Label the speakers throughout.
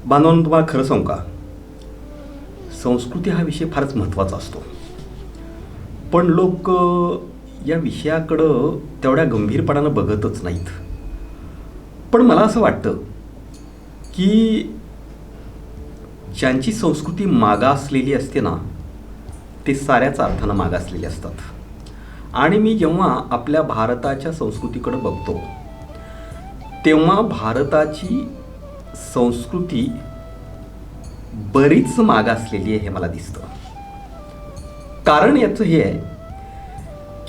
Speaker 1: बांधवांनो, तुम्हाला खरं सांगू का, संस्कृती हा विषय फारच महत्त्वाचा असतो. पण लोक या विषयाकडं तेवढ्या गंभीरपणानं बघतच नाहीत. पण मला असं वाटतं की ज्यांची संस्कृती मागासलेली असते ना, ते साऱ्याच अर्थानं मागासलेले असतात. आणि मी जेव्हा आपल्या भारताच्या संस्कृतीकडे बघतो तेव्हा भारताची संस्कृती बरीच मागासलेली आहे हे मला दिसतं. कारण याचं हे आहे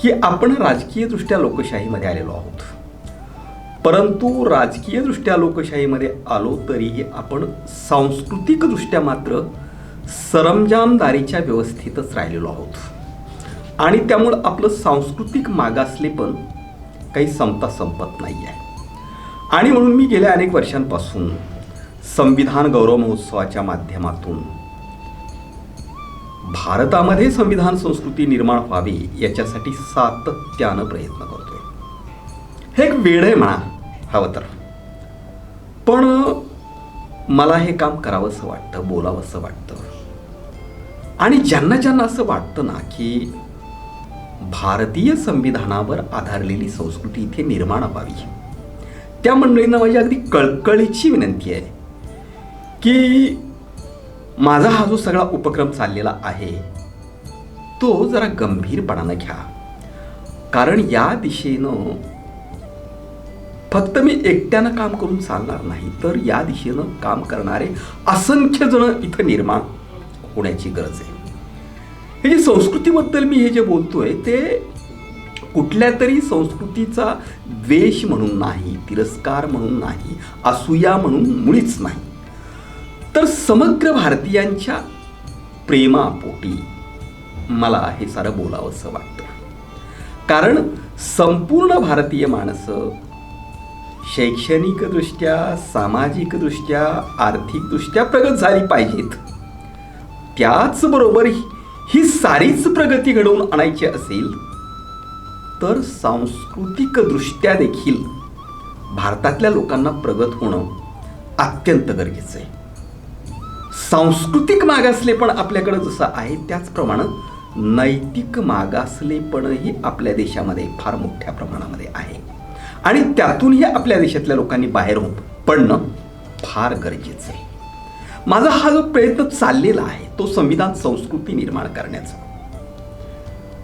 Speaker 1: की आपण राजकीयदृष्ट्या लोकशाहीमध्ये आलेलो आहोत. परंतु राजकीयदृष्ट्या लोकशाहीमध्ये आलो तरीही आपण सांस्कृतिकदृष्ट्या मात्र सरंजामदारीच्या व्यवस्थेतच राहिलेलो आहोत. आणि त्यामुळं आपलं सांस्कृतिक मागासलेपण काही संपत नाही आहे. आणि म्हणून मी गेल्या अनेक वर्षांपासून संविधान गौरव महोत्सवाच्या माध्यमातून भारतामध्ये संविधान संस्कृती निर्माण व्हावी याच्यासाठी सातत्यानं प्रयत्न करतोय. हे एक वेड आहे म्हणा हवं तर, पण मला हे काम करावंसं वाटतं, बोलावंसं वाटतं. आणि ज्यांना ज्यांना असं वाटतं ना की भारतीय संविधानावर आधारलेली संस्कृती इथे निर्माण व्हावी, त्या मंडळींना माझी अगदी कळकळीची विनंती आहे की माझा हा जो सगळा उपक्रम चाललेला आहे तो जरा गंभीरपणानं घ्या. कारण या दिशेनं फक्त मी एकट्यानं काम करून चालणार नाही, तर या दिशेनं काम करणारे असंख्य जण इथं निर्माण होण्याची गरज आहे. हे जे संस्कृतीबद्दल मी हे जे बोलतोय ते कुठल्या तरी संस्कृतीचा द्वेष म्हणून नाही, तिरस्कार म्हणून नाही, असूया म्हणून मुळीच नाही, तर समग्र भारतीयांच्या प्रेमापोटी मला हे सारं बोलावंसं वाटतं. कारण संपूर्ण भारतीय माणसं शैक्षणिकदृष्ट्या, सामाजिकदृष्ट्या, आर्थिकदृष्ट्या प्रगत झाली पाहिजेत. त्याचबरोबर ही सारीच प्रगती घडवून आणायची असेल तर सांस्कृतिकदृष्ट्या देखील भारतातल्या लोकांना प्रगत होणं अत्यंत गरजेचं आहे. सांस्कृतिक मागासलेपण आपल्याकडं जसं आहे त्याचप्रमाणे नैतिक मागासलेपणही आपल्या देशामध्ये फार मोठ्या प्रमाणामध्ये आहे. आणि त्यातूनही आपल्या देशातल्या लोकांनी बाहेर पडणं फार गरजेचं आहे. माझा हा जो प्रयत्न चाललेला आहे तो संविधान संस्कृती निर्माण करण्याचा.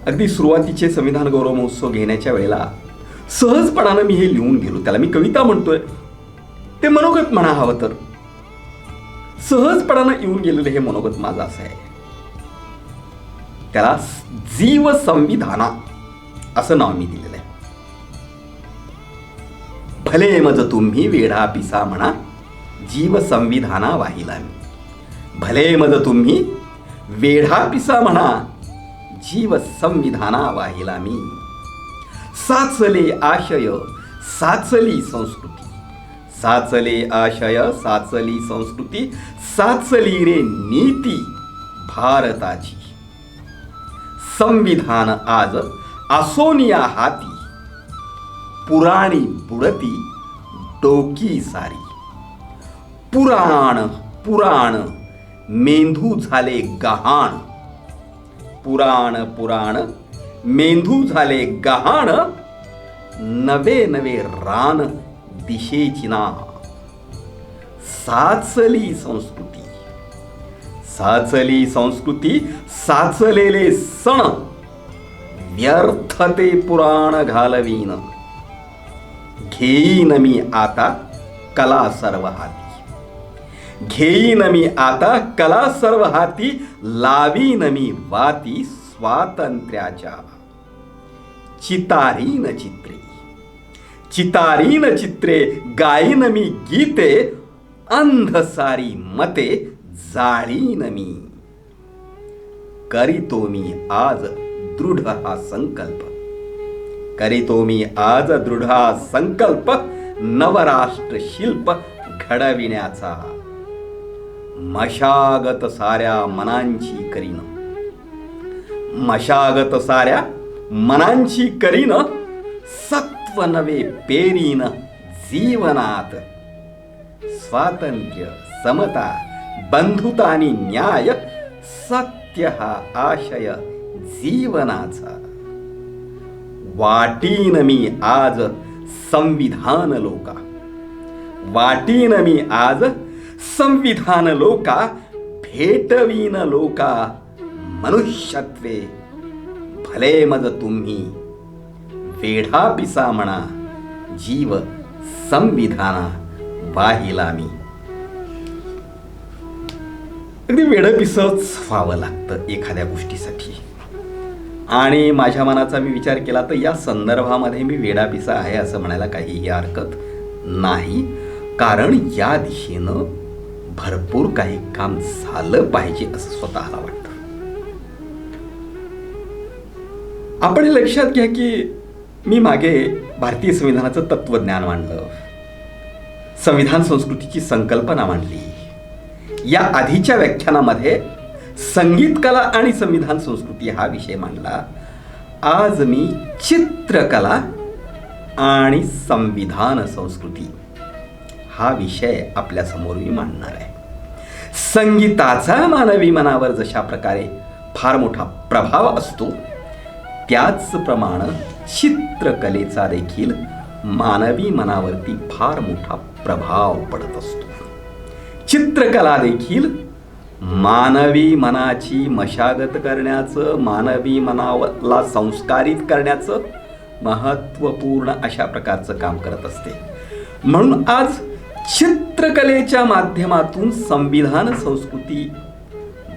Speaker 1: अगदी सुरुवातीचे संविधान गौरव महोत्सव घेण्याच्या वेळेला सहजपणानं मी हे लिहून गेलो. त्याला मी कविता म्हणतोय, ते मनोगत म्हणा हवं तर. सहजपणानं येऊन गेलेलं हे मनोगत माझं असं आहे, त्याला जीव संविधाना असं नाव मी दिलेलं आहे. भले मज तुम्ही वेढा पिसा म्हणा, जीव संविधाना वाहिला मी. भले मज तुम्ही वेढा पिसा म्हणा, जीव संविधाना वाहिला मी. साचले आशय साचली संस्कृती, साचले आशय साचली संस्कृती, साचली रे नीती भारताची. संविधान आज आसोनिया हाती, पुराणी बुडती डोकी सारी. पुराण पुराण मेंधू झाले गहाण, पुराण पुराण मेंधू झाले गहाण. नवे नवे रान दिशेची ना. साचली संस्कृती, साचली संस्कृती, साचलेले सण. व्यर्थते पुराण घालवीन, घेईन मी आता कला सर्व हाती. घेईन मी आता कला सर्व हाती, लावीन मी वाती स्वातंत्र्याच्या. चितारीन चित्रे, चितारीन चित्रे, गाईन मी गीते. अंध सारी मते जाळीन मी. करीतो मी आज दृढ हा संकल्प, करीतो मी आज दृढ हा संकल्प. नवराष्ट्र शिल्प घडविण्याचा. मशागत साऱ्या मनांची करीन, मशागत साऱ्या मनांची करीन. सत्व नवे पेरीन जीवनात. स्वातंत्र्य समता बंधुता आणि न्याय सत्य हा आशय जीवनाचा. वाटीन मी आज संविधान लोका, वाटीन मी आज संविधान लोका, भेटवीन लोका मनुष्यत्वे. भले मज तुम्ही वेढा पिसा म्हणा, जीव संविधाना वाहिला मी. अगदी वेडपिसच व्हावं लागतं एखाद्या गोष्टीसाठी. आणि माझ्या मनाचा मी विचार केला तर या संदर्भामध्ये मी वेडापिसा आहे असं म्हणायला काहीही हरकत नाही. कारण या दिशेनं भरपूर काही काम झालं पाहिजे असं स्वतःला वाटतं. आपण हे लक्षात घ्या की मी मागे भारतीय संविधानाचं तत्वज्ञान मांडलं, संविधान संस्कृतीची संकल्पना मांडली. या आधीच्या व्याख्यानामध्ये संगीत कला आणि संविधान संस्कृती हा विषय मांडला. आज मी चित्रकला आणि संविधान संस्कृती हा विषय आपल्या समोर मी मांडणार आहे. संगीताचा मानवी मनावर जशा प्रकारे फार मोठा प्रभाव असतो, त्याचप्रमाणे चित्रकलेचा देखील मानवी मनावरती फार मोठा प्रभाव पडत असतो. चित्रकला देखील मानवी मनाची मशागत करण्याचं, मानवी मनाला संस्कारित करण्याचं महत्त्वपूर्ण अशा प्रकारचं काम करत असते. म्हणून आज चित्रकलेच्या माध्यमातून संविधान संस्कृती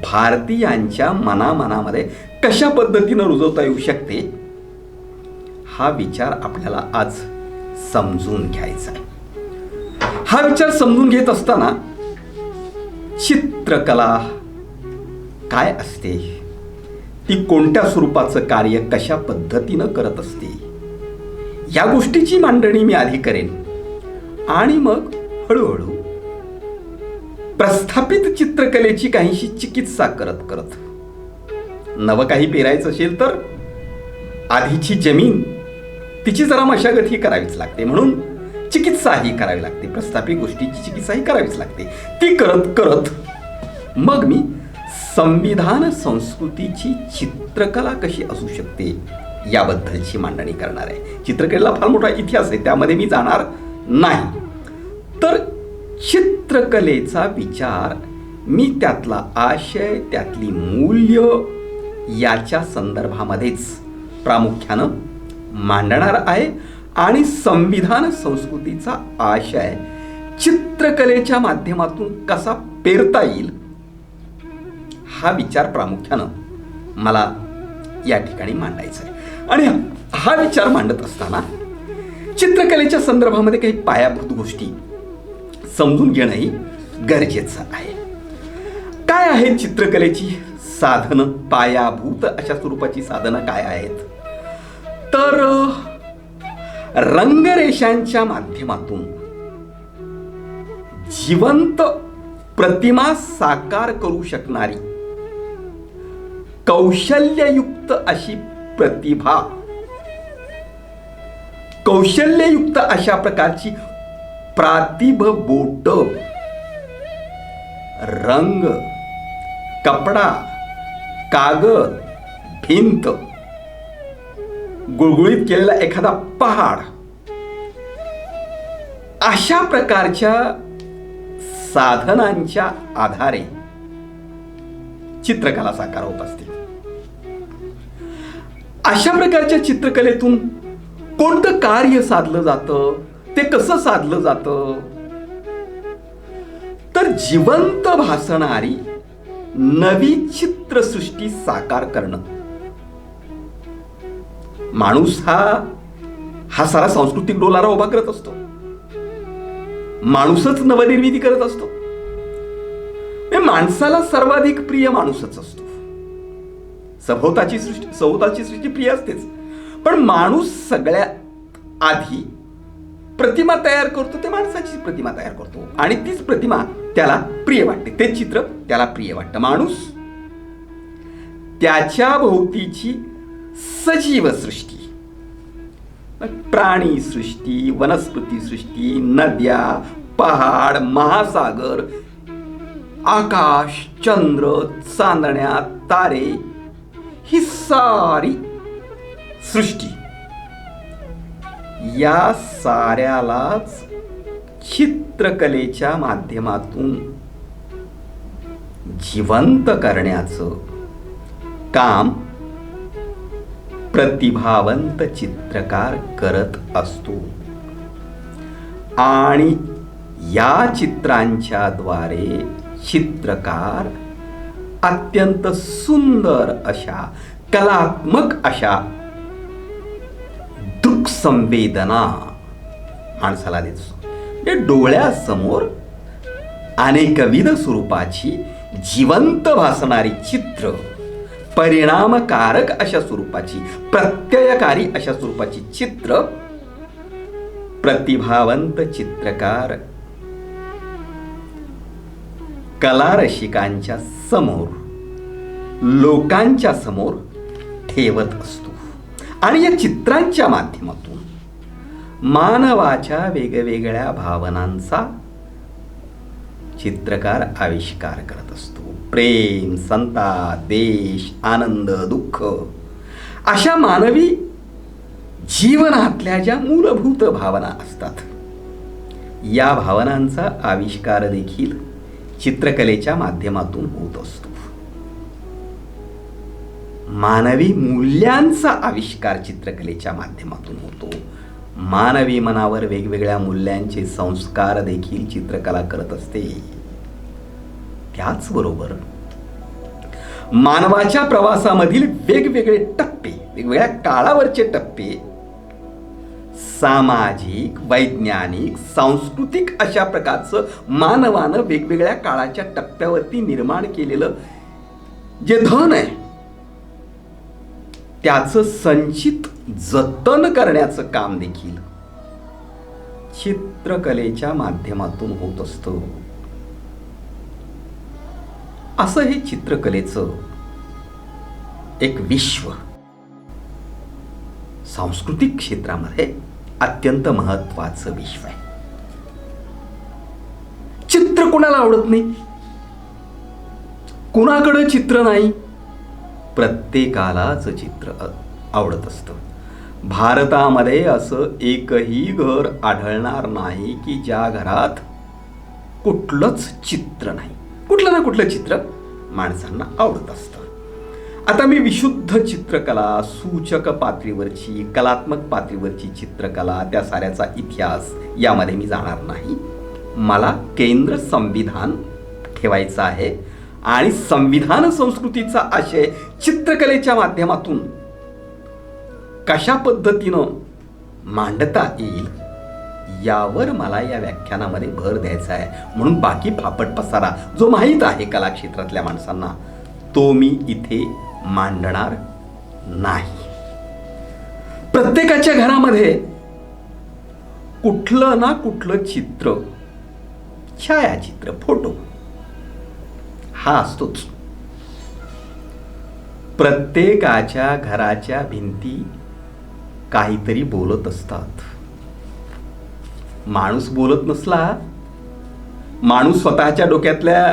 Speaker 1: भारतीयांच्या मनामध्ये कशा पद्धतीनं रुजवता येऊ शकते हा विचार आपल्याला आज समजून घ्यायचा आहे. हा विचार समजून घेत असताना चित्रकला काय असते, ती कोणत्या स्वरूपाचं कार्य कशा पद्धतीनं करत असते, या गोष्टीची मांडणी मी आधी करेन. आणि मग हळूहळू प्रस्थापित चित्रकलेची काहीशी चिकित्सा करत करत नवं काही पेरायचं असेल तर आधीची जमीन तिची जरा मशागत ही करावीच लागते, म्हणून चिकित्साही करावी लागते, प्रस्थापित गोष्टीची चिकित्साही करावीच लागते. ती करत करत मग मी संविधान संस्कृतीची चित्रकला कशी असू शकते याबद्दलची मांडणी करणार आहे. चित्रकलेला फार मोठा इतिहास आहे, त्यामध्ये मी जाणार नाही. तर चित्रकलेचा विचार मी त्यातला आशय, त्यातली मूल्य याच्या संदर्भामध्येच प्रामुख्यानं मांडणार आहे. आणि संविधान संस्कृतीचा आशय चित्रकलेच्या माध्यमातून कसा पेरता येईल हा विचार प्रामुख्यानं मला या ठिकाणी मांडायचा आहे. आणि हा विचार मांडत असताना चित्रकलेच्या संदर्भामध्ये काही पायाभूत गोष्टी समजून घेणंही गरजेचं आहे. काय आहेत चित्रकलेची साधनं, पायाभूत अशा स्वरूपाची साधनं काय आहेत? तर रंगरेषांच्या माध्यमातून जिवंत प्रतिमा साकार करू शकणारी कौशल्ययुक्त अशी प्रतिभा, कौशल्ययुक्त अशा प्रकारची प्रातिभ बोट, रंग, कपडा, कागद, भिंत, गुळगुळीत केलेला एखादा पहाड, अशा प्रकारच्या साधनांच्या आधारे चित्रकला साकार होत असते. अशा प्रकारच्या चित्रकलेतून कोणतं कार्य साधलं जातं, ते कसं साधलं जातं? तर जिवंत भासणारी नवी चित्रसृष्टी साकार करणं. माणूस हा सारा सांस्कृतिक डोलारा उभा करत असतो, माणूसच नवनिर्मिती करत असतो. माणसाला सर्वाधिक प्रिय माणूसच असतो. सभोवताची सृष्टी प्रिय असतेच, पण माणूस सगळ्यात आधी प्रतिमा तयार करतो, ते माणसाची प्रतिमा तयार करतो आणि तीच प्रतिमा त्याला प्रिय वाटते, तेच चित्र त्याला प्रिय वाटतं. माणूस त्याच्या भोवतीची सजीव सृष्टी, प्राणी सृष्टी, वनस्पती सृष्टी, नद्या, पहाड, महासागर आकाश, चंद्र, चांदण्या, तारे, ही सारी सृष्टी, या साऱ्यालाच चित्रकलेच्या माध्यमातून जिवंत करण्याचं काम प्रतिभावंत चित्रकार करत असतो. आणि या चित्रांच्या द्वारे चित्रकार अत्यंत सुंदर अशा, कलात्मक अशा दुःख संवेदना माणसाला देतो. म्हणजे डोळ्यासमोर अनेकविध स्वरूपाची जिवंत भासणारी चित्र, परिणामकारक अशा स्वरूपाची, प्रत्ययकारी अशा स्वरूपाची चित्र प्रतिभावंत चित्रकार कलारसिकांच्या समोर, लोकांच्या समोर ठेवत असतो. आणि या चित्रांच्या माध्यमातून मानवाच्या वेगवेगळ्या भावनांचा चित्रकार आविष्कार करत असतो. प्रेम, संताप, द्वेष, आनंद, दुःख अशा मानवी जीवनातल्या ज्या मूलभूत भावना असतात, या भावनांचा आविष्कार देखील चित्रकलेच्या माध्यमातून होत असतो. मानवी मूल्यांचा आविष्कार चित्रकलेच्या माध्यमातून होतो. मानवी मनावर वेगवेगळ्या मूल्यांचे संस्कार देखील चित्रकला करत असते. त्याचबरोबर मानवाच्या प्रवासामधील वेगवेगळे टप्पे, वेगवेगळ्या काळावरचे टप्पे, सामाजिक, वैज्ञानिक, सांस्कृतिक अशा प्रकारचं मानवानं वेगवेगळ्या काळाच्या टप्प्यावरती निर्माण केलेलं जे धन आहे, त्याचं संचित जतन करण्याचं काम देखील चित्रकलेच्या माध्यमातून होत असतं. असं हे चित्रकलेचं एक विश्व सांस्कृतिक क्षेत्रामध्ये अत्यंत महत्वाचं विश्व आहे. चित्र कोणाला आवडत नाही? कुणाकडे चित्र नाही? प्रत्येकालाच चित्र आवडत असतं. भारतामध्ये असं एकही घर आढळणार नाही की ज्या घरात कुठलंच चित्र नाही. कुठलं ना कुठलं चित्र माणसांना आवडत असतं. आता मी विशुद्ध चित्रकला, सूचक पातळीवरची, कलात्मक पातळीवरची चित्रकला, त्या साऱ्याचा इतिहास यामध्ये मी जाणार नाही. मला केंद्र संविधान ठेवायचं आहे आणि संविधान संस्कृतीचा आशय चित्रकलेच्या माध्यमातून कशा पद्धतीनं मांडता येईल यावर मला या व्याख्यानामध्ये भर द्यायचा आहे. म्हणून बाकी फापट पसारा जो माहीत आहे कला क्षेत्रातल्या माणसांना, तो मी इथे मांडणार नाही. प्रत्येकाच्या घरामध्ये कुठलं ना कुठलं चित्र, छायाचित्र, फोटो हा असतोच. प्रत्येकाच्या घराच्या भिंती काहीतरी बोलत असतात. माणूस बोलत नसला, माणूस स्वतःच्या डोक्यातल्या,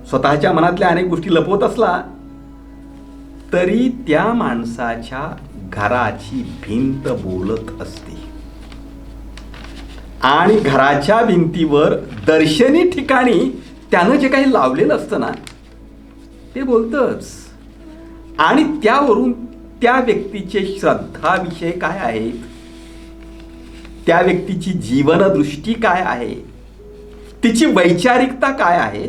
Speaker 1: स्वतःच्या मनातल्या अनेक गोष्टी लपवत असला, तरी त्या माणसाच्या घराची भिंत बोलत असते. आणि घराच्या भिंतीवर दर्शनी ठिकाणी त्यानं जे काही लावलेलं असतं ना, ते बोलतंच. आणि त्यावरून त्या व्यक्तीचे श्रद्धा विषय काय आहेत, त्या व्यक्तीची जीवनदृष्टी काय आहे, तिची वैचारिकता काय आहे,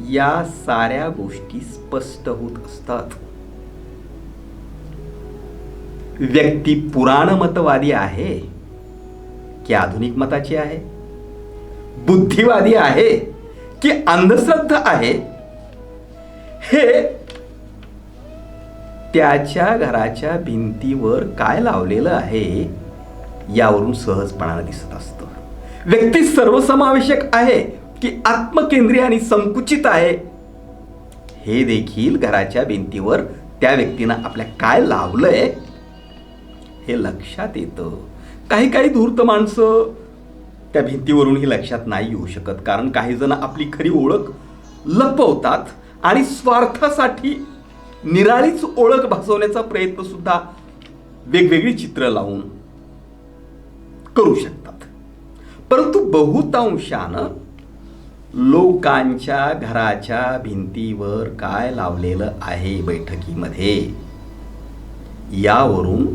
Speaker 1: या साऱ्या गोष्टी स्पष्ट होत असतात. व्यक्ती पुराणमतवादी आहे की आधुनिक मताची आहे, बुद्धिवादी आहे की अंधश्रद्धा आहे, हे त्याच्या घराच्या भिंतीवर काय लावलेलं आहे यावरून सहजपणाने दिसत असतं. व्यक्ती सर्वसमावेशक आहे की आत्मकेंद्रीय आणि संकुचित आहे, हे देखील घराच्या भिंतीवर त्या व्यक्तीनं आपल्या काय लावलंय हे लक्षात येतं. काही काही धूर्त माणसं त्या भिंतीवरूनही लक्षात नाही येऊ शकत, कारण काही जण आपली खरी ओळख लपवतात आणि स्वार्थासाठी निराळीच ओळख भासवण्याचा प्रयत्न सुद्धा वेगवेगळी चित्र लावून करू शकतात. परंतु बहुतांशानं लोकांच्या घराच्या भिंतीवर काय लावलेलं आहे बैठकीमध्ये यावरून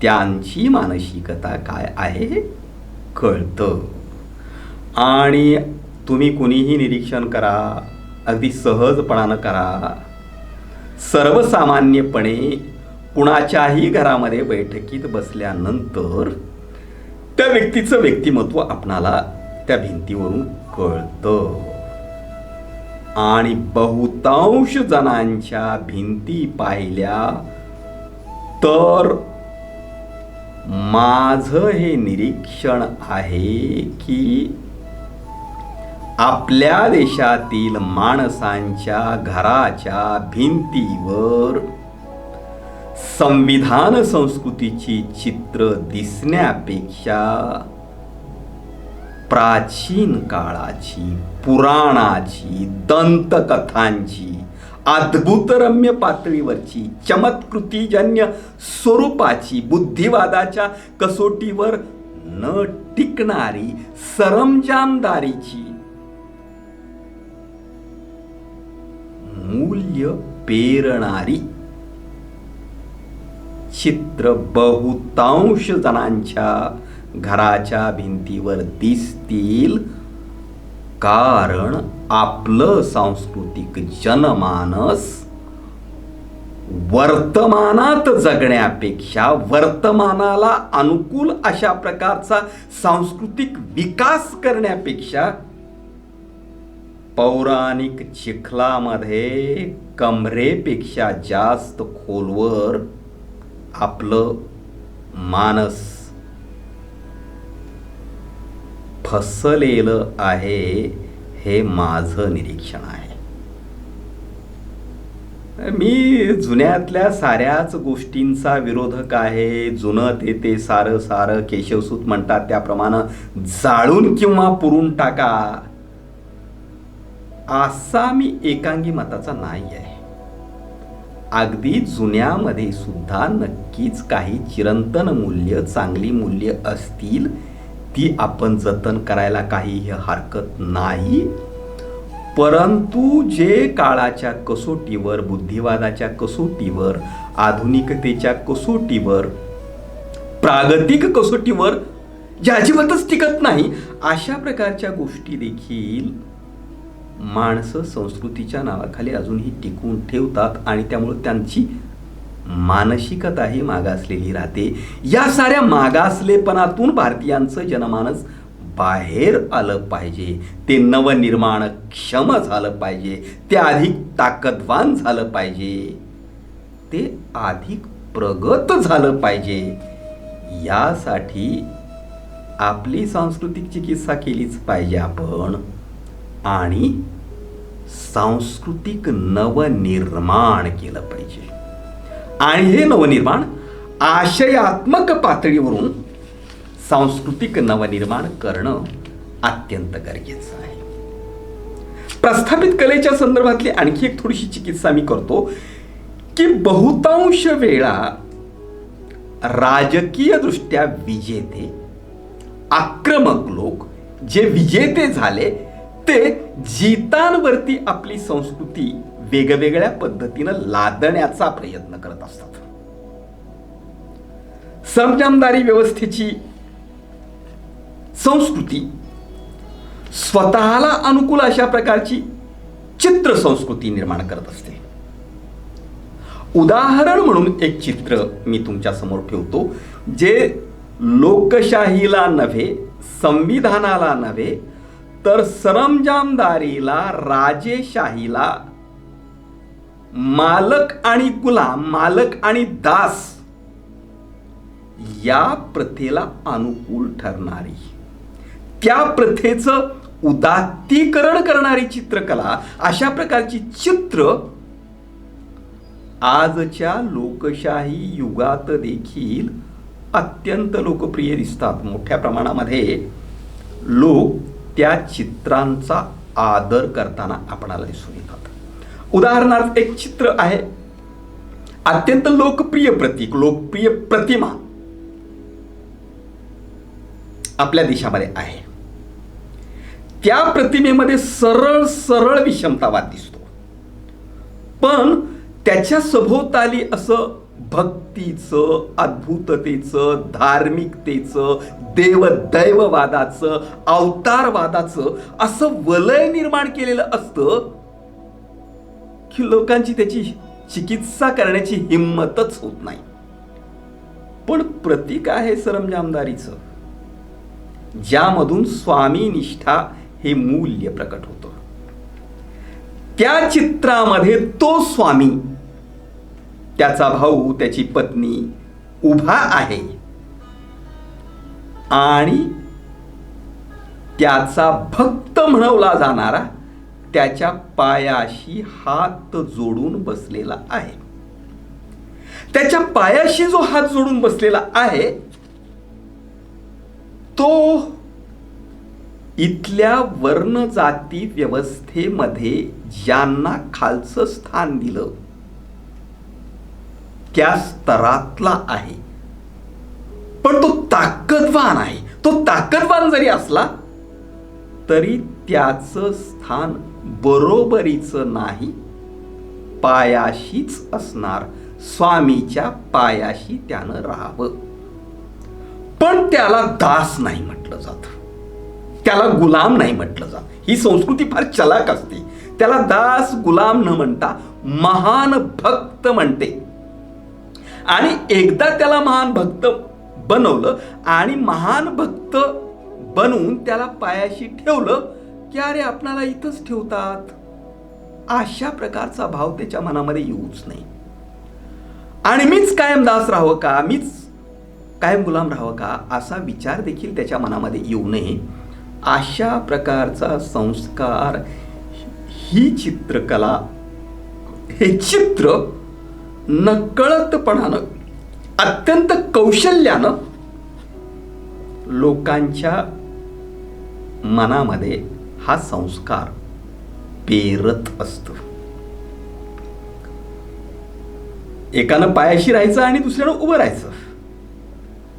Speaker 1: त्यांची मानसिकता काय आहे हे कळतं. आणि तुम्ही कुणीही निरीक्षण करा, अगदी सहजपणानं करा, सर्वसामान्यपणे कुणाच्याही घरामध्ये बैठकीत बसल्यानंतर त्या व्यक्तीचं व्यक्तिमत्व आपणाला त्या भिंतीवरून कळतं. आणि बहुतांश जणांच्या भिंती पाहिल्या तर माझं हे निरीक्षण आहे की आपल्या देशातील माणसांच्या घराच्या भिंतीवर संविधान संस्कृतीची चित्र दिसण्यापेक्षा प्राचीन काळाची, पुराणाची, दंतकथांची, अद्भुतरम्य पातळीवरची, चमत्कृतीजन्य स्वरूपाची, बुद्धिवादाच्या कसोटीवर न टिकणारी, सरंजामदारीची, मूल्य पेरणारी चित्र बहुतांश जणांच्या घराच्या भिंतीवर दिसतील. कारण आपलं सांस्कृतिक जनमानस वर्तमानात जगण्यापेक्षा, वर्तमानाला अनुकूल अशा प्रकारचा सांस्कृतिक विकास करण्यापेक्षा पौराणिक चिखलामध्ये कमरेपेक्षा जास्त खोलवर आपलं मानस फसलेलं आहे, हे माझं निरीक्षण आहे. मी जुन्यातल्या साऱ्याच गोष्टींचा विरोधक आहे. जुनं ते सारं सारं केशवसूत म्हणतात त्याप्रमाणे जाळून किंवा पुरून टाका असा मी एकांगी मताचा नाही आहे. अगदी जुन्यामध्ये सुद्धा नक्कीच काही चिरंतन मूल्य, चांगली मूल्य असतील, ती आपण जतन करायला काही हरकत नाही. परंतु जे काळाच्या कसोटीवर, बुद्धिवादाच्या कसोटीवर, आधुनिकतेच्या कसोटीवर, प्रागतिक कसोटीवर जे अजिबातच टिकत नाही, अशा प्रकारच्या गोष्टी देखील माणसं संस्कृतीच्या नावाखाली अजूनही टिकवून ठेवतात आणि त्यामुळे त्यांची मानसिकताही मागासलेली राहते. या साऱ्या मागासलेपणातून भारतीयांचं जनमानस बाहेर आलं पाहिजे. ते नवनिर्माण क्षम झालं पाहिजे. ते अधिक ताकदवान झालं पाहिजे. ते अधिक प्रगत झालं पाहिजे. यासाठी आपली सांस्कृतिक चिकित्सा केलीच पाहिजे आपण. आणि सांस्कृतिक नवनिर्माण केलं पाहिजे. आणि हे नवनिर्माण आशयात्मक पातळीवरून सांस्कृतिक नवनिर्माण करणं अत्यंत गरजेचं आहे. प्रस्थापित कलेच्या संदर्भातली आणखी एक थोडीशी चिकित्सा मी करतो की बहुतांश वेळा राजकीय दृष्ट्या विजेते, आक्रमक लोक जे विजेते झाले ते जितांवरती आपली संस्कृती वेगवेगळ्या पद्धतीनं लादण्याचा प्रयत्न करत असतात. सरंजामदारी व्यवस्थेची संस्कृती स्वतःला अनुकूल अशा प्रकारची चित्र संस्कृती निर्माण करत असते. उदाहरण म्हणून एक चित्र मी तुमच्या समोर ठेवतो जे लोकशाहीला नव्हे, संविधानाला नव्हे, तर सरंजामदारीला, राजेशाहीला, मालक आणि गुलाम, मालक आणि दास या प्रथेला अनुकूल ठरणारी, त्या प्रथेचं उदात्तीकरण करणारी चित्रकला, अशा प्रकारची चित्र आजच्या लोकशाही युगात देखील अत्यंत लोकप्रिय दिसतात. मोठ्या प्रमाणामध्ये लोक त्या चित्रांचा आदर करताना आपणाला दिसून येतात. उदाहरणार्थ एक चित्र आहे, अत्यंत लोकप्रिय प्रतीक, लोकप्रिय प्रतिमा आपल्या देशामध्ये आहे. त्या प्रतिमेमध्ये सरळ सरळ विषमतावाद दिसतो, पण त्याच्या सभोवताली असं भक्तीचं, अद्भुततेचं, धार्मिकतेचं, देवदैववादाचं, अवतारवादाचं असं वलय निर्माण केलेलं असतं की लोकांची त्याची चिकित्सा करण्याची हिंमतच होत नाही. पण प्रतीक आहे सरंजामदारीचं, ज्यामधून स्वामी निष्ठा हे मूल्य प्रकट होतं. त्या चित्रामध्ये तो स्वामी, त्याचा भाऊ, त्याची पत्नी उभा आहे आणि त्याचा भक्त म्हणवला जाणारा त्याच्या पायाशी हात जोडून बसलेला आहे. त्याच्या पायाशी जो हात जोडून बसलेला आहे तो इथल्या वर्ण जाती व्यवस्थेमध्ये ज्यांना खालचं स्थान दिलं त्या स्तरातला आहे. पण तो ताकदवान आहे. तो ताकदवान जरी असला तरी त्याचं स्थान बरोबरीचं नाही, पायाशीच असणार. स्वामीच्या पायाशी त्यानं राहावं. पण त्याला दास नाही म्हटलं जात, त्याला गुलाम नाही म्हटलं जात. ही संस्कृती फार चलाक असते. त्याला दास गुलाम न म्हणता महान भक्त म्हणते. आणि एकदा त्याला महान भक्त बनवलं आणि महान भक्त बनवून त्याला पायाशी ठेवलं की अरे आपणाला इथंच ठेवतात, अशा प्रकारचा भाव त्याच्या मनामध्ये येऊच नाही. आणि मीच कायम दास राहावं का, मीच कायम गुलाम राहावं का, असा विचार देखील त्याच्या मनामध्ये येऊ नये. अशा प्रकारचा संस्कार ही चित्रकला, हे चित्र नकळतपणानं, अत्यंत कौशल्यानं लोकांच्या मनामध्ये हा संस्कार पेरत असतो. एकानं पायाशी राहायचं आणि दुसऱ्यानं उभं राहायचं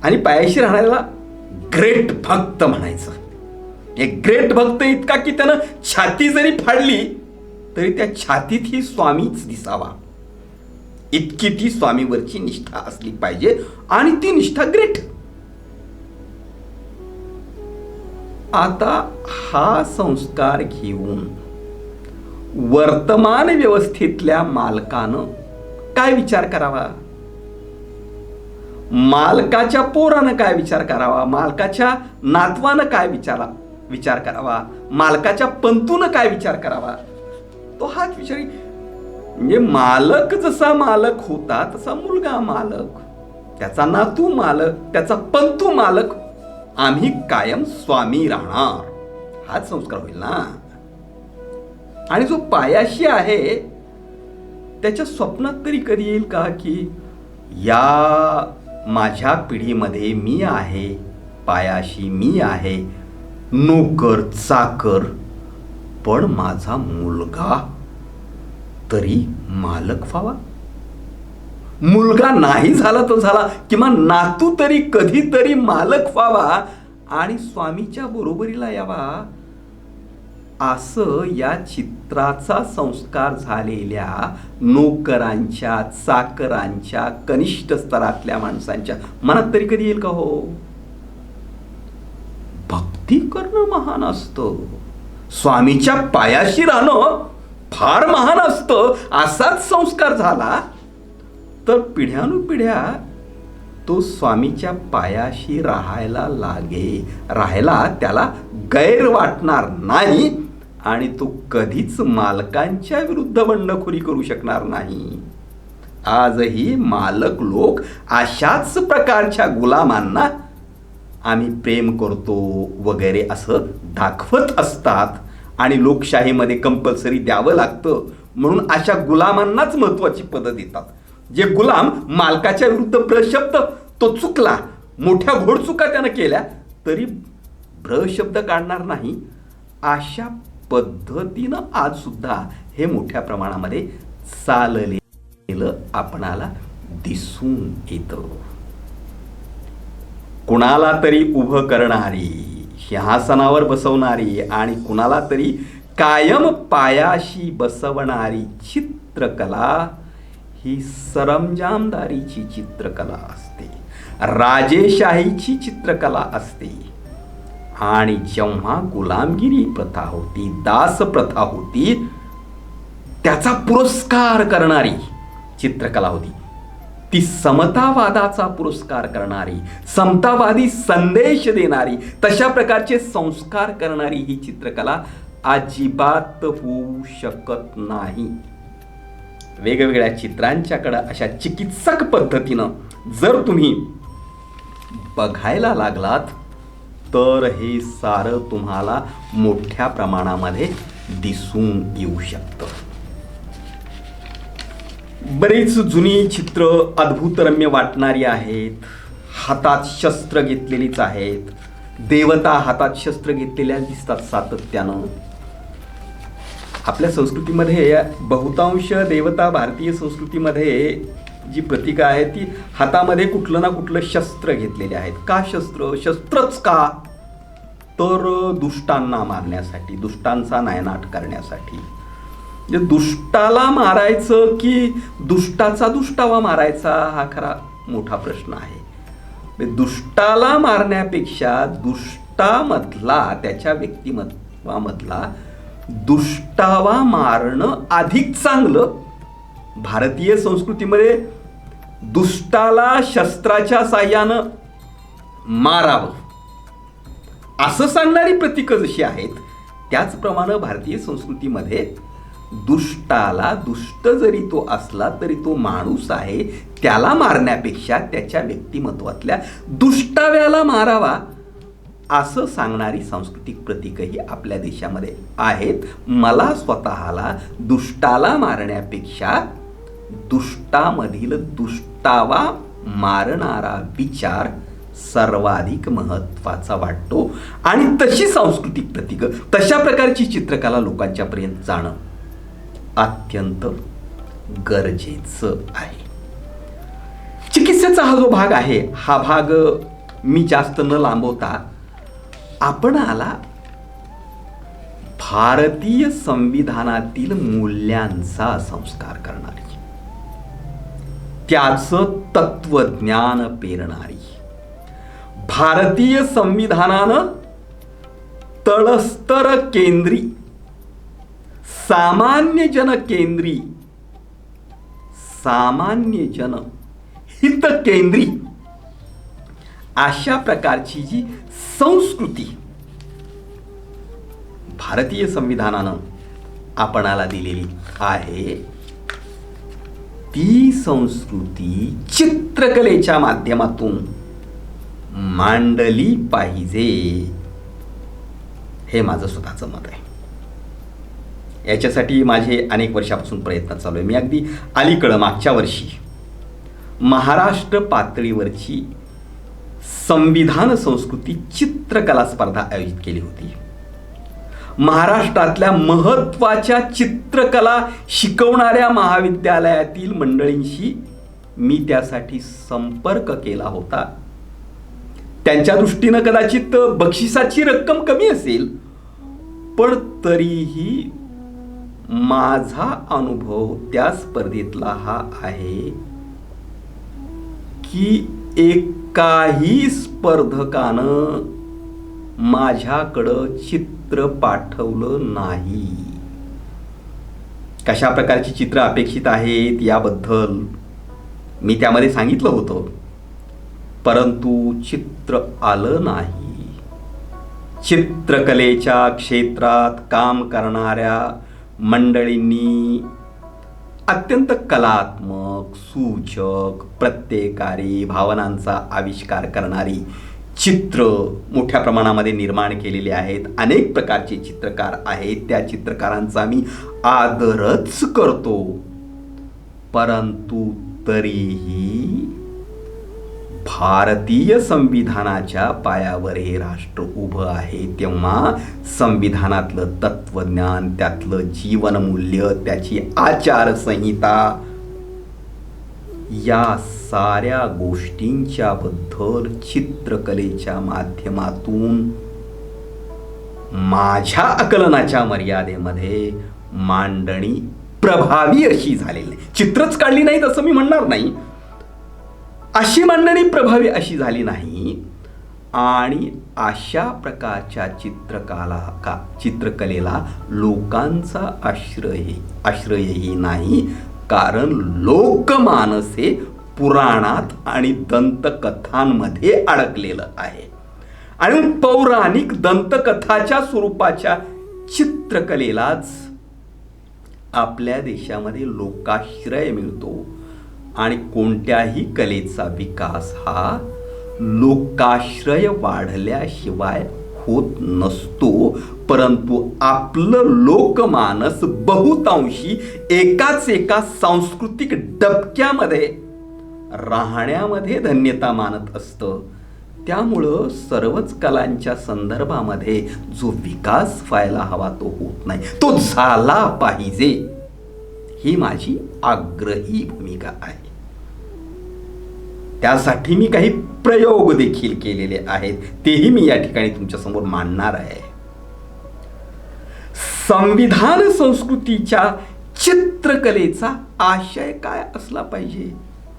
Speaker 1: आणि पायाशी राहणाऱ्याला ग्रेट भक्त म्हणायचं. एक ग्रेट भक्त इतका की त्यानं छाती जरी फाडली तरी त्या छातीत ही स्वामीच दिसावा, इतकी ती स्वामीवरची निष्ठा असली पाहिजे. आणि ती निष्ठा ग्रेट. आता हा संस्कार घेऊन वर्तमान व्यवस्थेतल्या मालकानं काय विचार करावा, मालकाच्या पोरानं काय विचार करावा, मालकाच्या नातवानं काय विचार करावा, मालकाच्या पंतूनं काय विचार करावा, तो हाच विचार. म्हणजे मालक जसा मालक होता तसा मुलगा मालक, त्याचा नातू मालक, त्याचा पंतू मालक, आम्ही कायम स्वामी राहणार, हाच संस्कार होईल ना. आणि जो पायाशी आहे त्याच्या स्वप्नात तरी कधी येईल का की या माझ्या पिढीमध्ये मी आहे, पायाशी मी आहे, नोकर चाकर, पण माझा मुलगा तरी मालक व्हावा. मुलगा नाही झाला तर झाला, किंवा नातू तरी कधीतरी मालक व्हावा आणि स्वामीच्या बरोबरीला यावा, असं या चित्राचा संस्कार झालेल्या नोकरांच्या, चाकरांच्या, कनिष्ठ स्तरातल्या माणसांच्या मनात तरी कधी येईल का हो? भक्ती करणं महान असतं, स्वामीच्या पायाशी राहणं फार महान असतं, असाच संस्कार झाला तर पिढ्यानुपिढ्या तो स्वामीच्या पायाशी राहायला त्याला गैर वाटणार नाही आणि तो कधीच मालकांच्या विरुद्ध बंडखोरी करू शकणार नाही. आजही मालक लोक अशाच प्रकारच्या गुलामांना आम्ही प्रेम करतो वगैरे असं दाखवत असतात आणि लोकशाहीमध्ये कंपल्सरी द्यावं लागतं म्हणून अशा गुलामांनाच महत्वाची पदं देतात. जे गुलाम मालकाच्या विरुद्ध प्रशब्द तो चुकला, मोठ्या घोडचुका त्यानं केल्या तरी भ्र शब्द काढणार नाही, अशा पद्धतीनं आज सुद्धा हे मोठ्या प्रमाणामध्ये चाललेलं आपणाला दिसून येतं. कुणाला तरी उभं करणारी, सिंहासनावर बसवणारी आणि कुणाला तरी कायम पायाशी बसवणारी चित्रकला ही सरंजामदारीची चित्रकला असते, राजेशाहीची चित्रकला असते. आणि जेव्हा गुलामगिरी प्रथा होती, दास प्रथा होती, त्याचा पुरस्कार करणारी चित्रकला होती. ती समतावादाचा पुरस्कार करणारी, समतावादी संदेश देणारी, तशा प्रकारचे संस्कार करणारी ही चित्रकला अजिबात होऊ शकत नाही. वेगवेगळ्या चित्रांच्याकडे अशा चिकित्सक पद्धतीनं जर तुम्ही बघायला लागलात तर हे सारं तुम्हाला मोठ्या प्रमाणामध्ये दिसून येऊ शकतं. बरीच जुनी चित्र अद्भुतरम्य वाटणारी आहेत. हातात शस्त्र घेतलेलीच आहेत. देवता हातात शस्त्र घेतलेल्या दिसतात सातत्यानं. आपल्या संस्कृतीमध्ये बहुतांश देवता, भारतीय संस्कृतीमध्ये जी प्रतीकं आहेत ती हातामध्ये कुठलं ना कुठलं शस्त्र घेतलेले आहेत. का शस्त्र? शस्त्रच का? तर दुष्टांना मारण्यासाठी, दुष्टांचा नायनाट करण्यासाठी. म्हणजे दुष्टाला मारायचं की दुष्टाचा दुष्टावा मारायचा हा खरा मोठा प्रश्न आहे. दुष्टाला मारण्यापेक्षा दुष्टामधला, त्याच्या व्यक्तिमत्वामधला दुष्टावा मारणं अधिक चांगलं. भारतीय संस्कृतीमध्ये दुष्टाला शस्त्राच्या साह्यानं मारावं असं सांगणारी प्रतीकं जशी आहेत, त्याचप्रमाणे भारतीय संस्कृतीमध्ये दुष्टाला, दुष्ट जरी तो असला तरी तो माणूस आहे, त्याला मारण्यापेक्षा त्याच्या व्यक्तिमत्वातल्या दुष्टाव्याला मारावा असं सांगणारी सांस्कृतिक प्रतीकही आपल्या देशामध्ये आहेत. मला स्वतःला दुष्टाला मारण्यापेक्षा दुष्टामधील दुष्टावा मारणारा विचार सर्वाधिक महत्त्वाचा वाटतो. आणि तशी सांस्कृतिक प्रतीकं, तशा प्रकारची चित्रकला लोकांच्या पर्यंत जाणं अत्यंत गरजेचं आहे. चिकित्सेचा हा जो भाग आहे, हा भाग मी जास्त न लांबवता आपणाला भारतीय संविधानातील मूल्यांचा संस्कार करणारी, त्याचं तत्वज्ञान पेरणारी, भारतीय संविधानानं तळस्तर केंद्री, सामान्य जन केंद्री, सामान्य जन हित केंद्री अशा प्रकारची जी संस्कृती भारतीय संविधानानं आपणाला दिलेली आहे, ती संस्कृती चित्रकलेच्या माध्यमातून मांडली पाहिजे, हे माझं स्वतःचं मत आहे. याच्यासाठी माझे अनेक वर्षापासून प्रयत्न चालू आहे. मी अगदी अलीकडं मागच्या वर्षी महाराष्ट्र पातळीवरची संविधान संस्कृती चित्रकला स्पर्धा आयोजित केली होती. महाराष्ट्रातल्या महत्त्वाच्या चित्रकला शिकवणाऱ्या महाविद्यालयातील मंडळींशी मी त्यासाठी संपर्क केला होता. त्यांच्या दृष्टीनं कदाचित बक्षिसाची रक्कम कमी असेल, पण तरीही माझा अनुभव त्या स्पर्धेतला हा आहे की एकाही स्पर्धकानं माझ्याकडं चित्र पाठवलं नाही. कशा प्रकारची चित्र अपेक्षित आहेत याबद्दल मी त्यामध्ये सांगितलं होतं, परंतु चित्र आलं नाही. चित्रकलेच्या क्षेत्रात काम करणाऱ्या मंडळींनी अत्यंत कलात्मक, सूचक, प्रत्येकारी भावनांचा आविष्कार करणारी चित्र मोठ्या प्रमाणामध्ये निर्माण केलेले आहेत. अनेक प्रकारचे चित्रकार आहेत, त्या चित्रकारांचा मी आदरच करतो, परंतु तरीही भारतीय संविधानाच्या पायावर हे राष्ट्र उभं आहे, तेव्हा संविधानातलं तत्वज्ञान, त्यातलं जीवनमूल्य, त्याची आचारसंहिता, या साऱ्या गोष्टींच्या बद्दल चित्रकलेच्या माध्यमातून माझ्या आकलनाच्या मर्यादेमध्ये मांडणी प्रभावी अशी झालेली नाही. चित्रच काढली नाही तसं मी म्हणणार नाही, अशी मांडणी प्रभावी अशी झाली नाही. आणि अशा प्रकारच्या चित्रकलेला लोकांचा आश्रयही नाही, कारण लोकमानस हे पुराणात आणि दंतकथांमध्ये अडकलेलं आहे. आणि पौराणिक दंतकथाच्या स्वरूपाच्या चित्रकलेलाच आपल्या देशामध्ये लोकाश्रय मिळतो. आणि कोणत्याही कलेचा विकास हा लोकाश्रय वाढल्याशिवाय होत नसतो, परंतु आपलं लोकमानस बहुतांशी एका सांस्कृतिक डबक्यामध्ये राहण्यामध्ये धन्यता मानत असतं. त्यामुळं सर्वच कलांच्या संदर्भामध्ये जो विकास व्हायला हवा तो होत नाही, तो झाला पाहिजे, ही माझी आग्रही भूमिका आहे. त्यासाठी मी काही प्रयोग देखील केलेले आहेत, तेही मी या ठिकाणी तुमच्यासमोर मांडणार आहे. संविधान संस्कृतीच्या चित्रकलेचा आशय काय असला पाहिजे?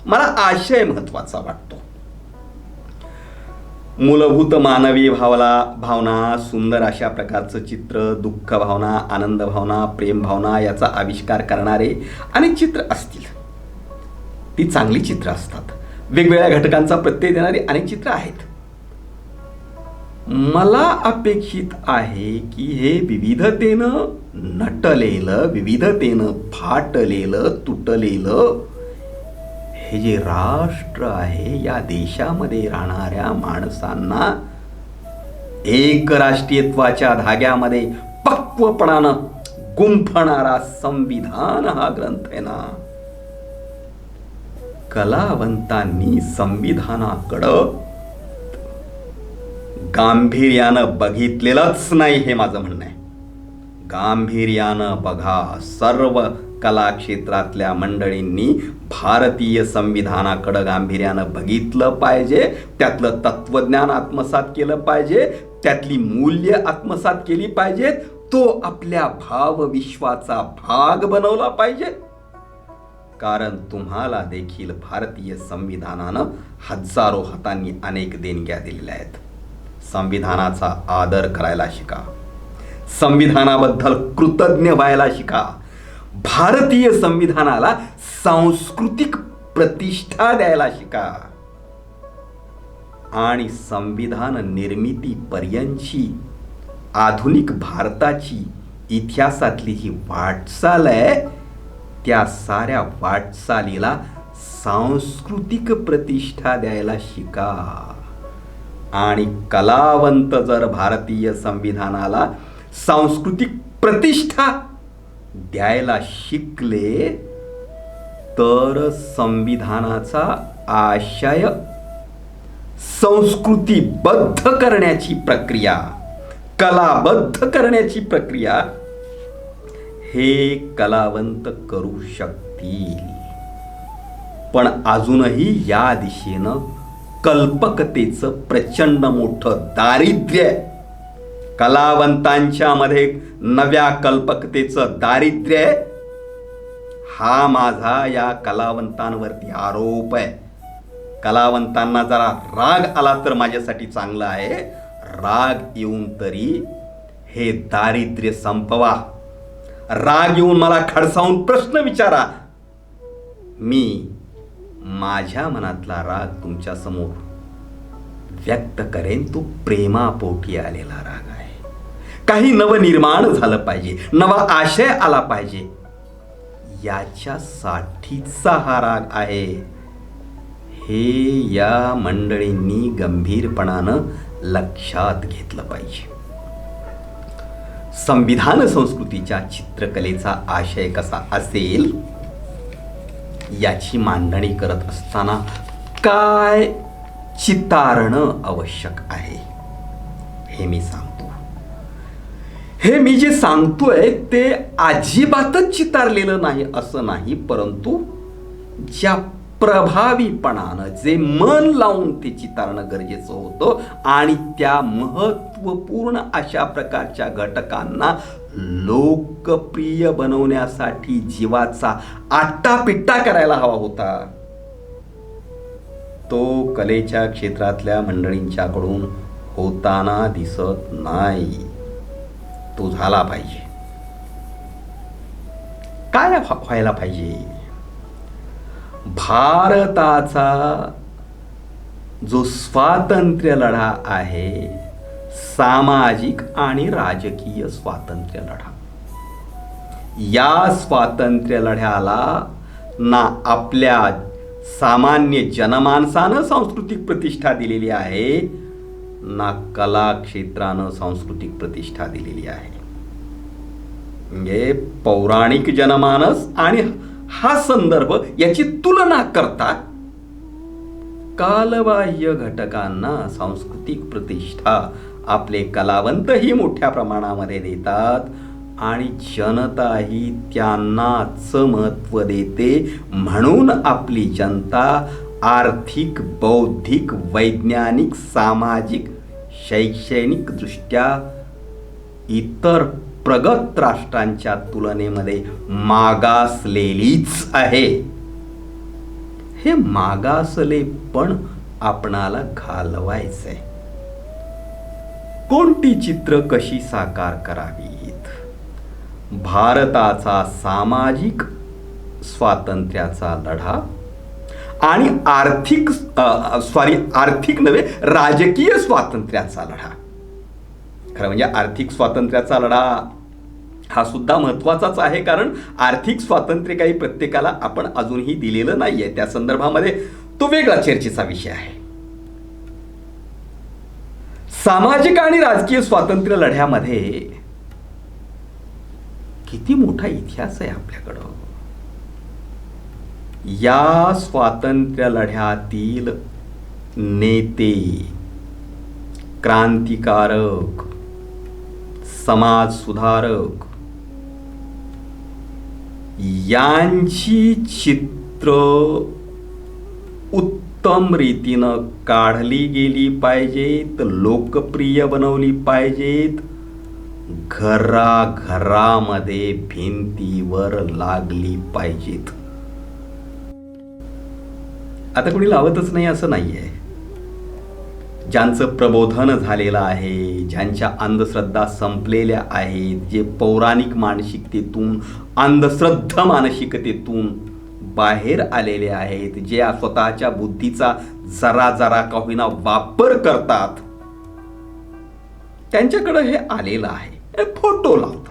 Speaker 1: मला आशय महत्वाचा वाटतो. मूलभूत मानवी भावना, सुंदर अशा प्रकारचं चित्र, दुःख भावना, आनंद भावना, प्रेम भावना याचा आविष्कार करणारे अनेक चित्र असतील. ती चांगली चित्र असतात. वेगवेगळ्या घटकांचा प्रत्यय देणारी अनेक चित्र आहेत. मला अपेक्षित आहे की हे विविधतेनं नटलेलं, विविधतेनं फाटलेलं, तुटलेलं हे जे राष्ट्र आहे, या देशामध्ये राहणाऱ्या माणसांना एक राष्ट्रीयत्वाच्या धाग्यामध्ये पक्वपणानं गुंफणारा संविधान हा ग्रंथ आहे ना. कलावंतांनी संविधानाकडं गांभीर्यानं बघितलेलंच नाही, हे माझं म्हणणं आहे. गांभीर्यानं बघा. सर्व कला क्षेत्रातल्या मंडळींनी भारतीय संविधानाकडं गांभीर्यानं बघितलं पाहिजे, त्यातलं तत्वज्ञान आत्मसात केलं पाहिजे, त्यातली मूल्य आत्मसात केली पाहिजेत, तो आपल्या भावविश्वाचा भाग बनवला पाहिजे. कारण तुम्हाला देखील भारतीय संविधानानं हजारो हातांनी अनेक देणग्या दिलेल्या आहेत. संविधानाचा आदर करायला शिका, संविधानाबद्दल कृतज्ञ व्हायला शिका, भारतीय संविधानाला सांस्कृतिक प्रतिष्ठा द्यायला शिका. आणि संविधान निर्मितीपर्यंतची आधुनिक भारताची इतिहासातली जी वाटचाल आहे, त्या साऱ्या वाटचालीला सांस्कृतिक प्रतिष्ठा द्यायला शिका. आणि कलावंत जर भारतीय संविधानाला सांस्कृतिक प्रतिष्ठा द्यायला शिकले तर संविधानाचा आशय संस्कृतीबद्ध करण्याची प्रक्रिया, कलाबद्ध करण्याची प्रक्रिया हे कलावंत करू शकतील. पण अजूनही या दिशेनं कल्पकतेचं प्रचंड मोठं दारिद्र्य, कलावंतांच्या मध्ये नव्या कल्पकतेचं दारिद्र्य, हा माझा या कलावंतांवरती आरोप आहे. कलावंतांना जरा राग आला तर माझ्यासाठी चांगलं आहे. राग येऊन तरी हे दारिद्र्य संपवा. राग येऊन मला खडसावून प्रश्न विचारा. मी माझ्या मनातला राग तुमच्या समोर व्यक्त करेन. तो प्रेमापोटी आलेला राग आहे. काही नवनिर्माण झालं पाहिजे, नवा आशय आला पाहिजे, याच्यासाठीचा हा राग आहे. हे या मंडळींनी गंभीरपणानं लक्षात घेतलं पाहिजे. संविधान संस्कृतीच्या चित्रकलेचा आशय कसा असेल याची मांडणी करत असताना काय चितारणं आवश्यक आहे. हे मी सांगतो. हे मी जे सांगतोय ते अजिबातच चितारलेलं नाही असं नाही, परंतु ज्या प्रभावीपणानं जे मन लावून ते चितारणं गरजेचं होतं आणि त्या महत्त्वपूर्ण अशा प्रकारच्या घटकांना लोकप्रिय बनवण्यासाठी जीवाचा आट्टापिट्टा करायला हवा होता, तो कलेच्या क्षेत्रातल्या मंडळींच्याकडून होताना दिसत नाही. तो झाला पाहिजे. काय व्हायला पाहिजे? भारताचा जो स्वातंत्र्य लढा आहे, सामाजिक आणि राजकीय स्वातंत्र्य लढा, या स्वातंत्र्य लढ्याला ना आपल्या सामान्य जनमानसानं सांस्कृतिक प्रतिष्ठा दिलेली आहे, ना कला क्षेत्रानं सांस्कृतिक प्रतिष्ठा दिलेली आहे. म्हणजे पौराणिक जनमानस आणि हा संदर्भ याची तुलना करता कालबाह्य घटकांना सांस्कृतिक प्रतिष्ठा आपले कलावंतही मोठ्या प्रमाणामध्ये देतात आणि जनताही त्यांनाच महत्त्व देते. म्हणून आपली जनता आर्थिक, बौद्धिक, वैज्ञानिक, सामाजिक, शैक्षणिक दृष्ट्या इतर प्रगत राष्ट्रांच्या तुलनेमध्ये मागासलेलीच आहे. हे मागासलेपण आपणाला घालवायचंय. कोणती चित्र कशी साकार करावीत? भारताचा सामाजिक स्वातंत्र्याचा लढा आणि आर्थिक नव्हे, राजकीय स्वातंत्र्याचा लढा. खरं म्हणजे आर्थिक स्वातंत्र्याचा लढा हा सुद्धा महत्त्वाचाच आहे, कारण आर्थिक स्वातंत्र्य काही प्रत्येकाला आपण अजूनही दिलेलं नाहीये. त्या संदर्भामध्ये तो वेगळा चर्चेचा विषय आहे. सामाजिक आणि राजकीय स्वातंत्र्य लढ्यामध्ये किती मोठा इतिहास आहे आपल्याकडं. या स्वातंत्र्य लढ्यातील नेते, क्रांतिकारक, समाज सुधारक यांची चित्र उत्तम रीतीनं काढली गेली पाहिजेत, लोकप्रिय बनवली पाहिजेत, घराघरामध्ये भिंतीवर लागली पाहिजेत. आता कोणी लावतच नाही असं नाहीये. ज्यांचं प्रबोधन झालेलं आहे, ज्यांच्या अंधश्रद्धा संपलेल्या आहेत, जे पौराणिक मानसिकतेतून, अंधश्रद्धा मानसिकतेतून बाहेर आलेले आहेत, जे स्वतःच्या बुद्धीचा जरा जरा का होईना वापर करतात, त्यांच्याकडे हे आलेलं आहे. फोटो लावतात.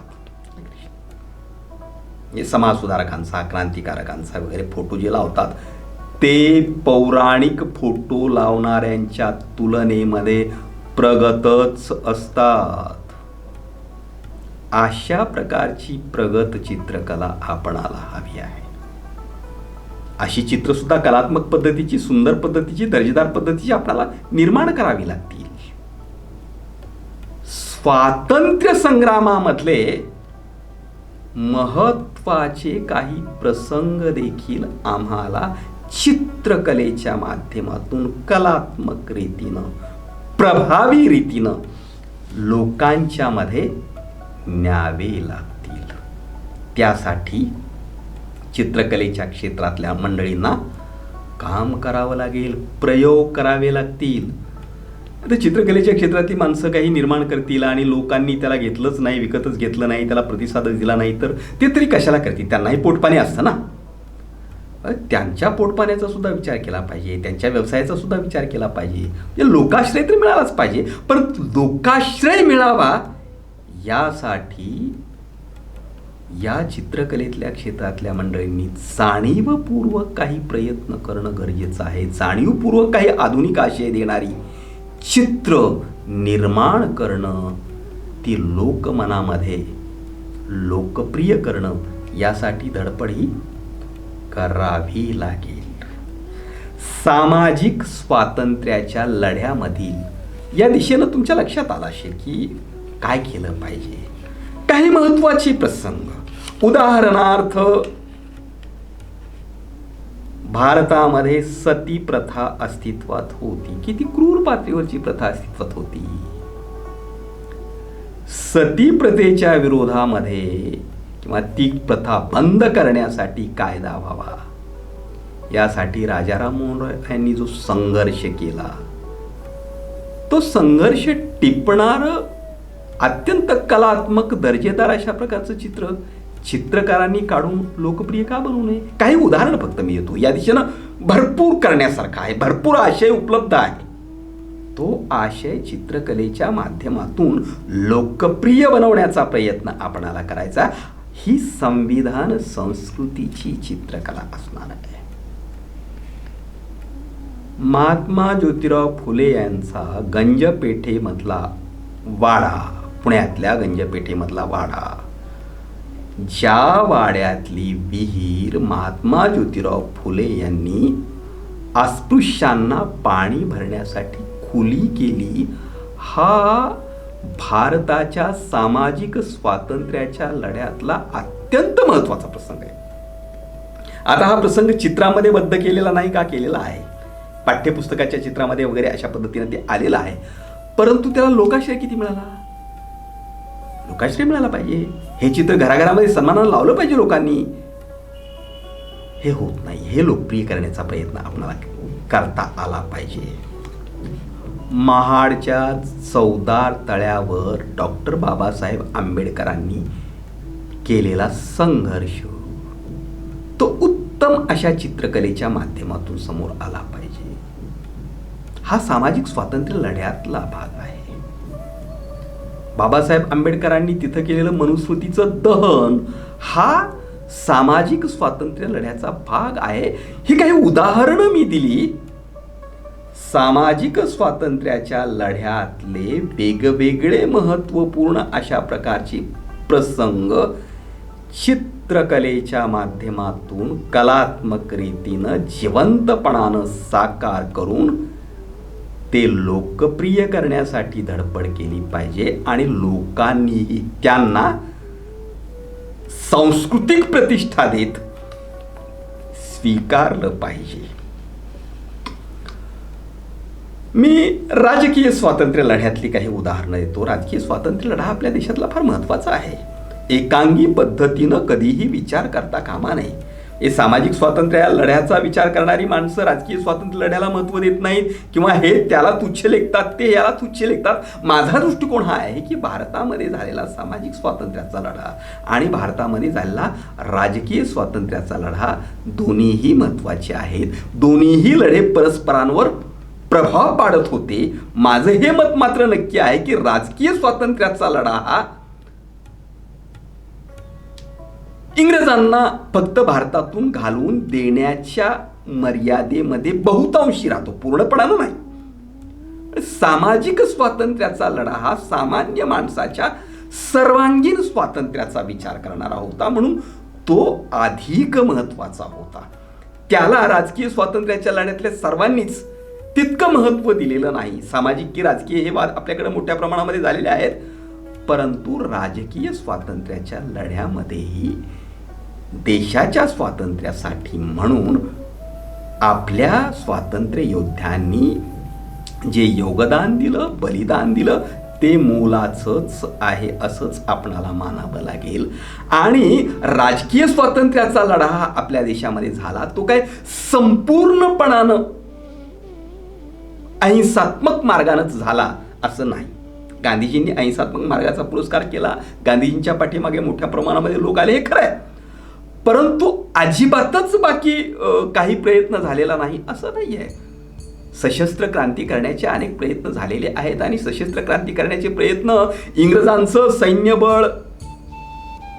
Speaker 1: समाज सुधारकांचा, क्रांतिकारकांचा वगैरे फोटो जे लावतात ते पौराणिक फोटो लावणाऱ्यांच्या तुलनेमध्ये प्रगतच असतात. अशा प्रकारची प्रगत चित्रकला आपणाला हवी आहे. अशी चित्र सुद्धा कलात्मक पद्धतीची, सुंदर पद्धतीची, दर्जेदार पद्धतीची आपल्याला निर्माण करावी लागतील. स्वातंत्र्य संग्रामामधले महत्वाचे काही प्रसंग देखील आम्हाला चित्रकलेच्या माध्यमातून कलात्मक रीतीनं, प्रभावी रीतीनं लोकांच्या मध्ये न्यावे लागतील. त्यासाठी चित्रकलेच्या क्षेत्रातल्या मंडळींना काम करावं लागेल, प्रयोग करावे लागतील. आता चित्रकलेच्या क्षेत्रातील माणसं काही निर्माण करतील आणि लोकांनी त्याला घेतलंच नाही, विकतच घेतलं नाही, त्याला प्रतिसादच दिला नाही, तर ते तरी कशाला करतील? त्यांनाही पोटपाणी असतं ना. त्यांच्या पोटपाण्याचा सुद्धा विचार केला पाहिजे, त्यांच्या व्यवसायाचा सुद्धा विचार केला पाहिजे. लोकाश्रय तर मिळालाच पाहिजे, पण लोकाश्रय मिळावा यासाठी या चित्रकलेतल्या क्षेत्रातल्या मंडळींनी जाणीवपूर्वक काही प्रयत्न करणं गरजेचं आहे. जाणीवपूर्वक काही आधुनिक आशय देणारी चित्र निर्माण करणं, ती लोकमनामध्ये लोकप्रिय करणं, यासाठी धडपड ही करावी लागेल. सामाजिक स्वातंत्र्याच्या लढ्यामधील या दिशेनं तुमच्या लक्षात आलं असेल की काय केलं पाहिजे. काही महत्वाचे प्रसंग, उदाहरणार्थ भारतामध्ये सती प्रथा अस्तित्वात होती. किती क्रूर पातळीवरची प्रथा अस्तित्वात होती. सती प्रथेच्या विरोधामध्ये किंवा ती प्रथा बंद करण्यासाठी कायदा व्हावा यासाठी राजाराम मोहन रॉय यांनी जो संघर्ष केला, तो संघर्ष टिपणार अत्यंत कलात्मक दर्जेदार अशा प्रकारचं चित्र चित्रकारांनी काढून लोकप्रिय का बनवू नये. काही उदाहरण फक्त मी देतो. या दिशेनं भरपूर करण्यासारखा आहे, भरपूर आशय उपलब्ध आहे. तो आशय चित्रकलेच्या माध्यमातून लोकप्रिय बनवण्याचा प्रयत्न आपणाला करायचा. ही संविधान संस्कृतीची चित्रकला असणार आहे. महात्मा ज्योतिराव फुले यांचा गंजपेठेमधला वाडा, पुण्यातल्या गंजपेठेमधला वाडा, ज्या वाड्यातली विहीर महात्मा ज्योतिराव फुले यांनी अस्पृश्यांना पाणी भरण्यासाठी खुली केली, हा भारताच्या सामाजिक स्वातंत्र्याच्या लढ्यातला अत्यंत महत्वाचा प्रसंग आहे. आता हा प्रसंग चित्रामध्ये बद्ध केलेला नाही का? केलेला आहे. पाठ्यपुस्तकाच्या चित्रामध्ये वगैरे अशा पद्धतीने ते आलेलं आहे. परंतु त्याला लोकाश्रय किती मिळाला? लोकाश्रय मिळाला पाहिजे. हे चित्र घराघरामध्ये सन्मानानं लावलं पाहिजे लोकांनी. हे होत नाही. हे लोकप्रिय करण्याचा प्रयत्न आपल्याला करता आला पाहिजे. महाडच्या चौदार तळ्यावर डॉक्टर बाबासाहेब आंबेडकरांनी केलेला संघर्ष, तो उत्तम अशा चित्रकलेच्या माध्यमातून समोर आला पाहिजे. हा सामाजिक स्वातंत्र्य लढ्यातला भाग आहे. बाबासाहेब आंबेडकरांनी तिथं केलेलं मनुस्मृतीचं दहन हा सामाजिक स्वातंत्र्य लढ्याचा भाग आहे. ही काही उदाहरणं मी दिली. सामाजिक स्वातंत्र्याच्या लढ्यातले वेगवेगळे महत्त्वपूर्ण अशा प्रकारचे प्रसंग चित्रकलेच्या माध्यमातून कलात्मक रीतीनं जिवंतपणानं साकार करून ते लोकप्रिय करण्यासाठी धडपड केली पाहिजे आणि लोकांनीही त्यांना सांस्कृतिक प्रतिष्ठा देत स्वीकारलं पाहिजे. मी राजकीय स्वातंत्र्य लढ्यातली काही उदाहरणं देतो. राजकीय स्वातंत्र्य लढा आपल्या देशातला फार महत्त्वाचा आहे. एकांगी पद्धतीनं कधीही विचार करता कामा नये. हे सामाजिक स्वातंत्र्य लढ्याचा विचार करणारी माणसं राजकीय स्वातंत्र्य लढ्याला महत्त्व देत नाहीत किंवा हे त्याला तुच्छ लेखतात, ते याला तुच्छ लेखतात. माझा दृष्टिकोन हा आहे की भारतामध्ये झालेला सामाजिक स्वातंत्र्याचा लढा आणि भारतामध्ये झालेला राजकीय स्वातंत्र्याचा लढा दोन्हीही महत्त्वाचे आहेत. दोन्हीही लढे परस्परांवर प्रभाव पाडत होते. माझं हे मत मात्र नक्की आहे की राजकीय स्वातंत्र्याचा लढा हा इंग्रजांना फक्त भारतातून घालवून देण्याच्या मर्यादेमध्ये बहुतांशी राहतो, पूर्णपणानं नाही. सामाजिक स्वातंत्र्याचा लढा हा सामान्य माणसाच्या सर्वांगीण स्वातंत्र्याचा विचार करणारा होता, म्हणून तो अधिक महत्वाचा होता. त्याला राजकीय स्वातंत्र्याच्या लढ्यातल्या सर्वांनीच तितकं महत्त्व दिलेलं नाही. सामाजिक की राजकीय हे वाद आपल्याकडे मोठ्या प्रमाणामध्ये झालेले आहेत, परंतु राजकीय स्वातंत्र्याच्या लढ्यामध्येही देशाच्या स्वातंत्र्यासाठी म्हणून आपल्या स्वातंत्र्य योद्ध्यांनी जे योगदान दिलं, बलिदान दिलं, ते मोलाचंच आहे असंच आपणाला मानावं लागेल. आणि राजकीय स्वातंत्र्याचा लढा हा आपल्या देशामध्ये झाला, तो काय संपूर्णपणानं अहिंसात्मक मार्गानंच झाला असं नाही. गांधीजींनी अहिंसात्मक मार्गाचा पुरस्कार केला, गांधीजींच्या पाठीमागे मोठ्या प्रमाणामध्ये लोक आले, हे खरं आहे. परंतु अजिबातच बाकी काही प्रयत्न झालेला नाही असं नाही आहे. सशस्त्र क्रांती करण्याचे अनेक प्रयत्न झालेले आहेत आणि सशस्त्र क्रांती करण्याचे प्रयत्न इंग्रजांचं सैन्यबळ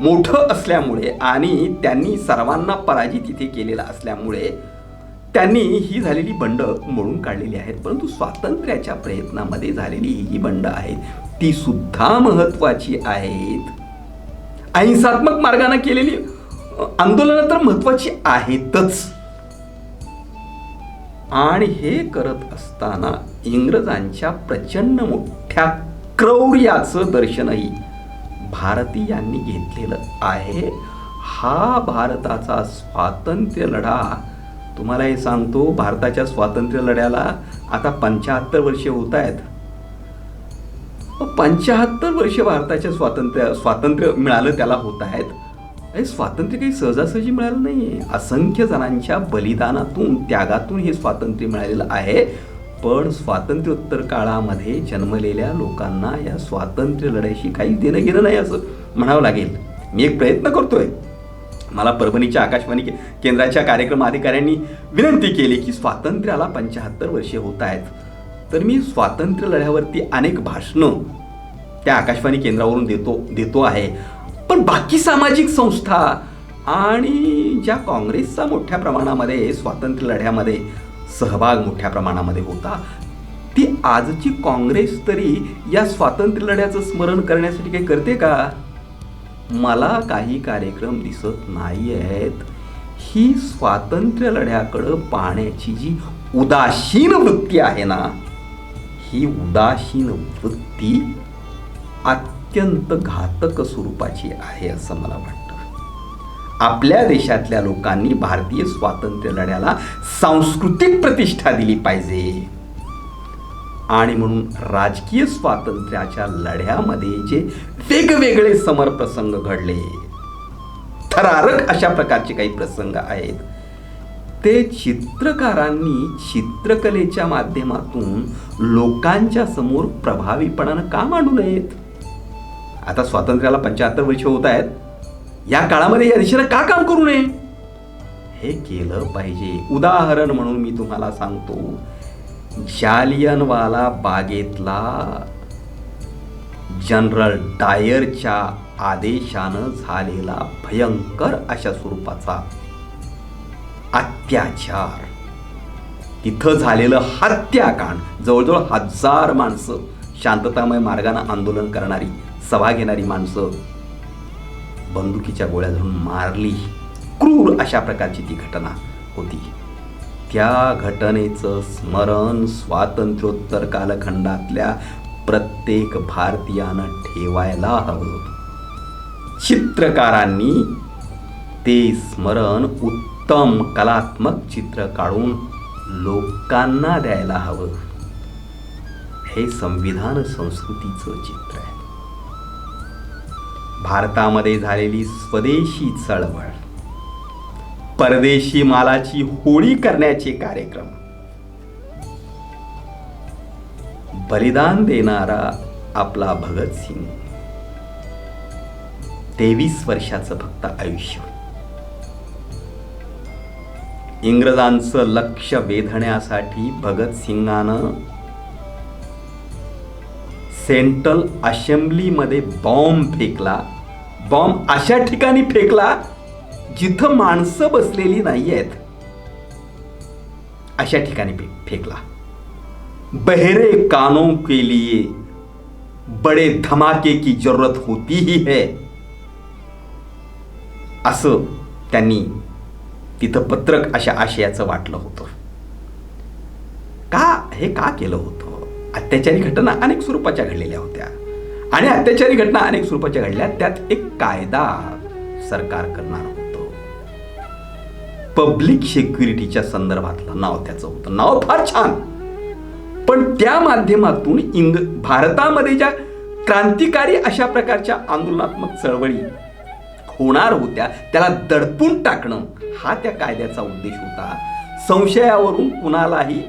Speaker 1: मोठं असल्यामुळे आणि त्यांनी सर्वांना पराजित इथे केलेला असल्यामुळे त्यांनी ही झालेली बंड मोडून काढलेली आहेत. परंतु स्वातंत्र्याच्या प्रयत्नामध्ये झालेली ही जी बंड आहेत ती सुद्धा महत्वाची आहेत. अहिंसात्मक मार्गाने केलेली आंदोलनं तर महत्वाची आहेतच, आणि हे करत असताना इंग्रजांच्या प्रचंड मोठ्या क्रौर्याचं दर्शनही भारतीयांनी घेतलेलं आहे. हा भारताचा स्वातंत्र्य लढा, तुम्हाला हे सांगतो, भारताच्या स्वातंत्र्य लढ्याला आता 75 वर्षे होत आहेत. 75 वर्षे भारताच्या स्वातंत्र्य मिळालं त्याला होत आहेत. हे स्वातंत्र्य काही सहजासहजी मिळालं नाही. असंख्य जणांच्या बलिदानातून, त्यागातून हे स्वातंत्र्य मिळालेलं आहे. पण स्वातंत्र्योत्तर काळामध्ये जन्मलेल्या लोकांना या स्वातंत्र्य लढ्याशी काही देणं घेणं नाही असं म्हणावं लागेल. मी एक प्रयत्न करतोय. मला परभणीच्या आकाशवाणी केंद्राच्या कार्यक्रम अधिकाऱ्यांनी विनंती केली की स्वातंत्र्याला 75 वर्षे होत आहेत, तर मी स्वातंत्र्य लढ्यावरती अनेक भाषणं त्या आकाशवाणी केंद्रावरून देतो आहे. पण बाकी सामाजिक संस्था आणि ज्या काँग्रेसचा मोठ्या प्रमाणामध्ये स्वातंत्र्य लढ्यामध्ये सहभाग मोठ्या प्रमाणामध्ये होता, ती आजची काँग्रेस तरी या स्वातंत्र्य लढ्याचं स्मरण करण्यासाठी काही करते का? मला काही कार्यक्रम दिसत नाही आहेत. ही स्वातंत्र्य लढ्याकडं पाहण्याची जी उदासीन वृत्ती आहे ना, ही उदासीन वृत्ती अत्यंत घातक स्वरूपाची आहे असं मला वाटतं. आपल्या देशातल्या लोकांनी भारतीय स्वातंत्र्य लढ्याला सांस्कृतिक प्रतिष्ठा दिली पाहिजे. आणि म्हणून राजकीय स्वातंत्र्याच्या लढ्यामध्ये जे वेगवेगळे समरप्रसंग घडले, थरारक अशा प्रकारचे काही प्रसंग आहेत, ते चित्रकारांनी चित्रकलेच्या माध्यमातून लोकांच्या समोर प्रभावीपणानं का मांडू नयेत? आता स्वातंत्र्याला 75 वर्ष होत आहेत, या काळामध्ये या दिशेनं का काम करू नये? हे केलं पाहिजे. उदाहरण म्हणून मी तुम्हाला सांगतो, जालियनवाला बागेतला जनरल डायरच्या आदेशानं झालेला भयंकर अशा स्वरूपाचा अत्याचार, तिथं झालेलं हत्याकांड, जवळजवळ 1000 माणसं, शांततामय मार्गाने आंदोलन करणारी, सभा घेणारी माणसं बंदुकीच्या गोळ्या धरून मारली. क्रूर अशा प्रकारची ती घटना होती. त्या घटनेचं स्मरण स्वातंत्र्योत्तर कालखंडातल्या प्रत्येक भारतीयानं ठेवायला हवं. चित्रकारांनी ते स्मरण उत्तम कलात्मक चित्र काढून लोकांना द्यायला हवं. हे संविधान संस्कृतीचं चित्र आहे. भारतामध्ये झालेली स्वदेशी चळवळ, परदेशी मालाची होळी करण्याचे कार्यक्रम, बलिदान देणारा आपला भगतसिंग, 23 वर्षाचं फक्त आयुष्य, इंग्रजांचं लक्ष वेधण्यासाठी भगतसिंगानं सेंट्रल असेंब्लीमध्ये बॉम्ब फेकला. बॉम्ब अशा ठिकाणी फेकला जिथं माणसं बसलेली नाही आहेत, अशा ठिकाणी फेकला. बहरे कानों के लिए बड़े धमाके की जरूरत होती ही है, असं त्यांनी तिथं पत्रक अशा आशयाचं वाटलं होतं. हे का केलं होतं? अत्याचारी घटना अनेक स्वरूपाच्या घडलेल्या होत्या आणि अत्याचारी घटना अनेक स्वरूपाच्या घडल्या. त्यात एक कायदा सरकार करणार होतं. पब्लिक सिक्युरिटीच्या संदर्भातलं नाव त्याचं होतं. नाव फार छान, पण त्या माध्यमातून भारतामध्ये ज्या क्रांतिकारी अशा प्रकारच्या आंदोलनात्मक चळवळी होणार होत्या त्याला दडपून टाकणं हा त्या कायद्याचा उद्देश होता. संशयावरून कुणालाही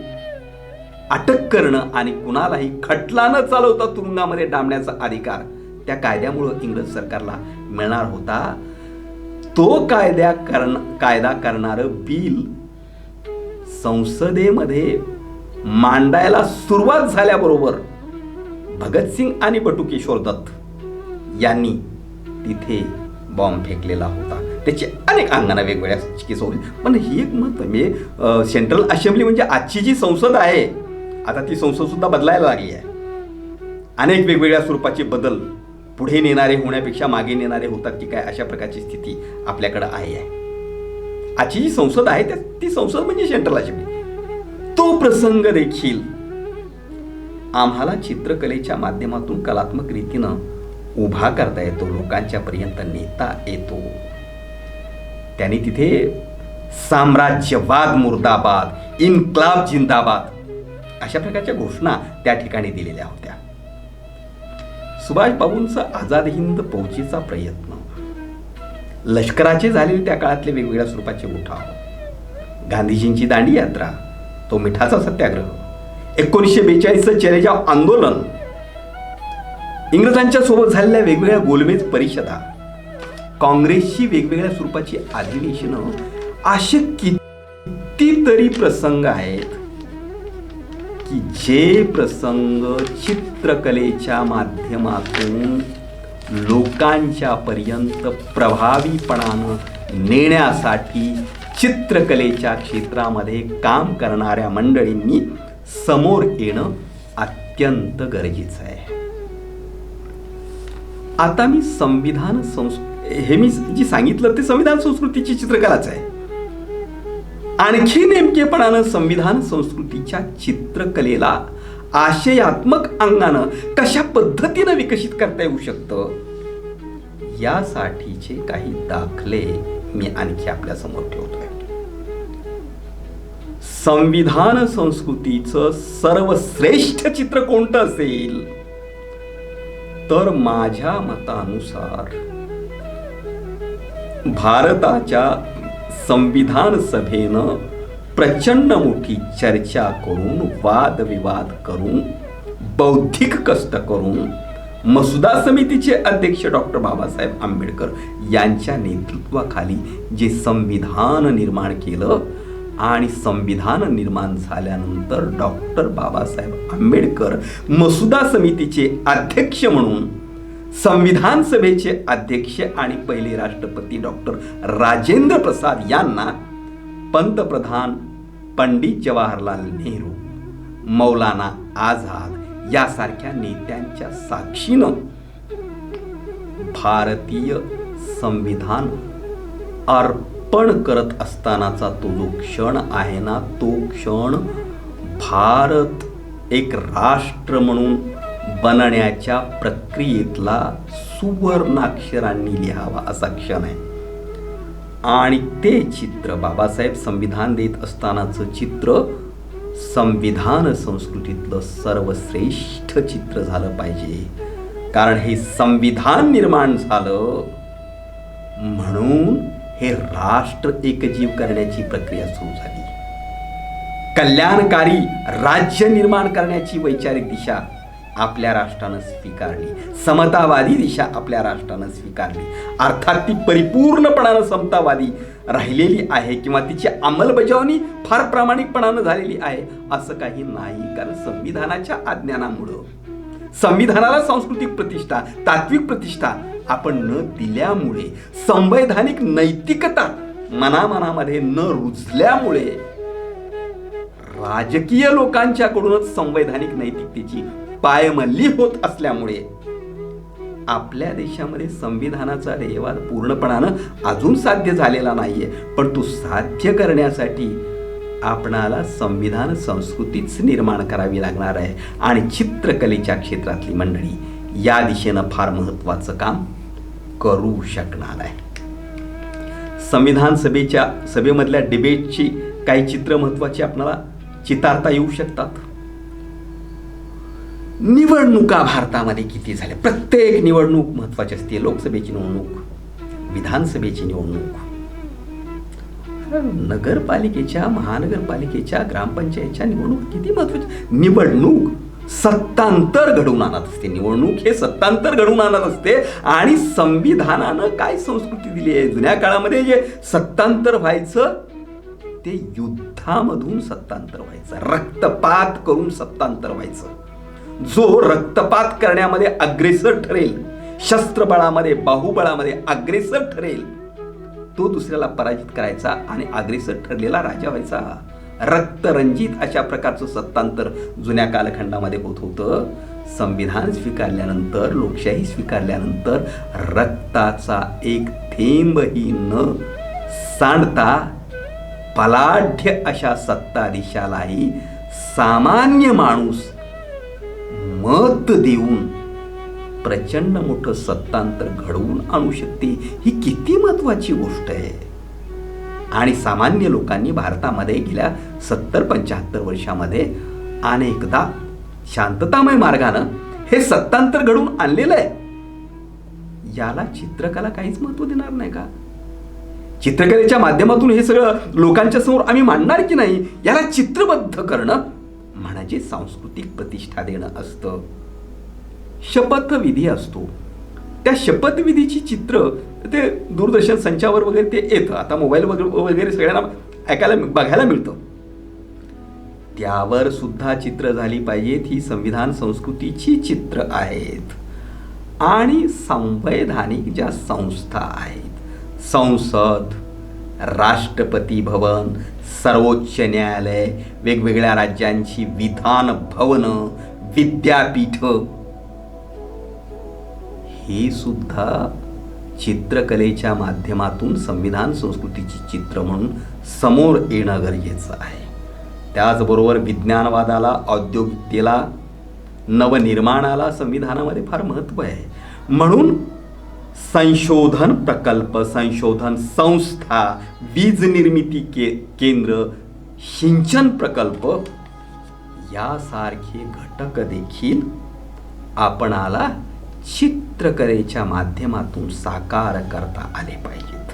Speaker 1: अटक करणं आणि कुणालाही खटला न चालवता तुरुंगामध्ये डांबण्याचा अधिकार त्या कायद्यामुळं इंग्रज सरकारला मिळणार होता. तो कायदा करणारं बिल संसदेमध्ये मांडायला सुरुवात झाल्याबरोबर भगतसिंग आणि बटुकेश्वर दत्त यांनी तिथे बॉम्ब फेकलेला होता. त्याची अनेक अंगाने वेगवेगळ्या केस होती. पण ही एक मत म्हणजे सेंट्रल असेंब्ली म्हणजे आजची जी संसद आहे, आता ती संसद सुद्धा बदलायला लागली आहे. अनेक वेगवेगळ्या स्वरूपाचे बदल पुढे नेणारे होण्यापेक्षा मागे नेणारे होतात की काय, अशा प्रकारची स्थिती आपल्याकडे आहे. आजची जी संसद आहे ती संसद म्हणजे सेंट्रल असेंब्ली. तो प्रसंग देखील आम्हाला चित्रकलेच्या माध्यमातून कलात्मक रीतीनं उभा करता येतो, लोकांच्या पर्यंत नेता येतो. त्यांनी तिथे साम्राज्यवाद मुर्दाबाद, इन्क्लाब जिंदाबाद अशा प्रकारच्या घोषणा त्या ठिकाणी दिलेल्या होत्या. सुभाषबाबूंचा आझाद हिंद फौजेचा प्रयत्न, लष्कराचे झालेले त्या काळातले वेगवेगळ्या स्वरूपाचे उठाव, गांधीजींची दांडी यात्रा, तो मिठाचा सत्याग्रह, 1942चं चलेजाव आंदोलन, इंग्रजांच्या सोबत झालेल्या वेगवेगळ्या गोलमेज परिषदा, काँग्रेसची वेगवेगळ्या स्वरूपाची अधिवेशनं, असे कितीतरी प्रसंग आहेत की जे प्रसंग चित्रकलेच्या माध्यमातून लोकांच्या पर्यंत प्रभावीपणानं नेण्यासाठी चित्रकलेच्या क्षेत्रामध्ये काम करणाऱ्या मंडळींनी समोर येणं अत्यंत गरजेचं आहे. आता मी संविधान हे मी जे सांगितलं ते संविधान संस्कृतीची चित्रकलाच आहे. आणखी नेमकेपणानं संविधान संस्कृतीच्या चित्रकलेला आशयात्मक अंगानं कशा पद्धतीनं विकसित करता येऊ शकतं, यासाठीचे काही दाखले मी आणखी आपल्या समोर ठेवतोय. संविधान संस्कृतीचं सर्वश्रेष्ठ चित्र कोणतं असेल तर माझ्या मतानुसार भारताच्या संविधान सभेनं प्रचंड मोठी चर्चा करून, वादविवाद करून, बौद्धिक कष्ट करून मसुदा समितीचे अध्यक्ष डॉक्टर बाबासाहेब आंबेडकर यांच्या नेतृत्वाखाली जे संविधान निर्माण केलं आणि संविधान निर्माण झाल्यानंतर डॉक्टर बाबासाहेब आंबेडकर मसुदा समितीचे अध्यक्ष म्हणून संविधान सभेचे अध्यक्ष आणि पहिले राष्ट्रपती डॉक्टर राजेंद्र प्रसाद यांना पंतप्रधान पंडित जवाहरलाल नेहरू, मौलाना आझाद यासारख्या नेत्यांच्या साक्षीनं भारतीय संविधान अर्पण करत असतानाचा तो जो क्षण आहे ना, तो क्षण भारत एक राष्ट्र म्हणून बनण्याच्या प्रक्रियेतला सुवर्णाक्षरांनी लिहावा असा क्षण आहे. आणि ते चित्र बाबासाहेब संविधान देत असतानाचं चित्र संविधान संस्कृतीतलं सर्वश्रेष्ठ चित्र झालं पाहिजे. कारण हे संविधान निर्माण झालं म्हणून हे राष्ट्र एकजीव करण्याची प्रक्रिया सुरू झाली. कल्याणकारी राज्य निर्माण करण्याची वैचारिक दिशा आपल्या राष्ट्रानं स्वीकारली, समतावादी दिशा आपल्या राष्ट्रानं स्वीकारली. अर्थात ती परिपूर्णपणानं समतावादी राहिलेली आहे किंवा तिची अंमलबजावणी फार प्रामाणिकपणानं झालेली आहे असं काही नाही. कारण संविधानाच्या आज्ञानामुळं, संविधानाला सांस्कृतिक प्रतिष्ठा, तात्विक प्रतिष्ठा आपण न दिल्यामुळे, संवैधानिक नैतिकता मनामनामध्ये न रुजल्यामुळे, राजकीय लोकांच्याकडूनच संवैधानिक नैतिकतेची पायमल्ली होत असल्यामुळे आपल्या देशामध्ये संविधानाचा ध्येयवाद पूर्णपणानं अजून साध्य झालेला नाहीये. पण तो साध्य करण्यासाठी आपणाला संविधान संस्कृतीच निर्माण करावी लागणार आहे. आणि चित्रकलेच्या क्षेत्रातली मंडळी या दिशेनं फार महत्त्वाचं काम करू शकणार आहे. संविधान सभेमधल्या डिबेटची काही चित्र महत्त्वाची आपल्याला चितारता येऊ शकतात. निवडणुका भारतामध्ये किती झाल्या, प्रत्येक निवडणूक महत्त्वाची असते. लोकसभेची निवडणूक, विधानसभेची निवडणूक, नगरपालिकेच्या, महानगरपालिकेच्या, ग्रामपंचायतच्या निवडणूक किती महत्त्वाची. निवडणूक सत्तांतर घडवून आणत असते. निवडणूक हे सत्तांतर घडवून आणत असते. आणि संविधानानं काय संस्कृती दिली आहे, जुन्या काळामध्ये जे सत्तांतर व्हायचं ते युद्धामधून सत्तांतर व्हायचं, रक्तपात करून सत्तांतर व्हायचं. जो रक्तपात करण्यामध्ये अग्रेसर ठरेल, शस्त्रबळामध्ये, बाहुबळामध्ये अग्रेसर ठरेल, तो दुसऱ्याला पराजित करायचा आणि अग्रेसर ठरलेला राजा व्हायचा. रक्तरंजित अशा प्रकारचं सत्तांतर जुन्या कालखंडामध्ये होत होतं. संविधान स्वीकारल्यानंतर, लोकशाही स्वीकारल्यानंतर रक्ताचा एक थेंबही न सांडता बलाढ्य अशा सत्ताधीशालाही सामान्य माणूस मत देऊन प्रचंड मोठं सत्तांतर घडवून आणू शकते. ही किती महत्वाची गोष्ट आहे. आणि सामान्य लोकांनी भारतामध्ये गेल्या 70-75 वर्षामध्ये अनेकदा शांततामय मार्गानं हे सत्तांतर घडवून आणलेलं आहे. याला चित्रकला काहीच महत्व देणार नाही का? चित्रकलेच्या माध्यमातून हे सगळं लोकांच्या समोर आम्ही मांडणार की नाही, याला चित्रबद्ध करणं म्हणजे सांस्कृतिक प्रतिष्ठा देणं असतं. शपथविधी असतो. त्या शपथविधीची चित्र ते दूरदर्शन संचावर वगैरे ते येतं. आता मोबाईल वगैरे सगळ्यांना बघायला मिळतं. त्यावर सुद्धा चित्र झाली पाहिजेत. ही संविधान संस्कृतीची चित्र आहेत. आणि संवैधानिक ज्या संस्था आहेत, संसद, राष्ट्रपती भवन, सर्वोच्च न्यायालय, वेगवेगळ्या राज्यांची विधान भवनं, विद्यापीठ, हे सुद्धा चित्रकलेच्या माध्यमातून संविधान संस्कृतीची चित्र म्हणून समोर येणं गरजेचं आहे. त्याचबरोबर विज्ञानवादाला, औद्योगिकतेला, नवनिर्माणाला संविधानामध्ये फार महत्त्व आहे. म्हणून संशोधन प्रकल्प, संशोधन संस्था, वीज निर्मिती केंद्र, सिंचन प्रकल्प यासारखे घटक देखील आपणाला चित्रकलेच्या माध्यमातून साकार करता आले पाहिजेत.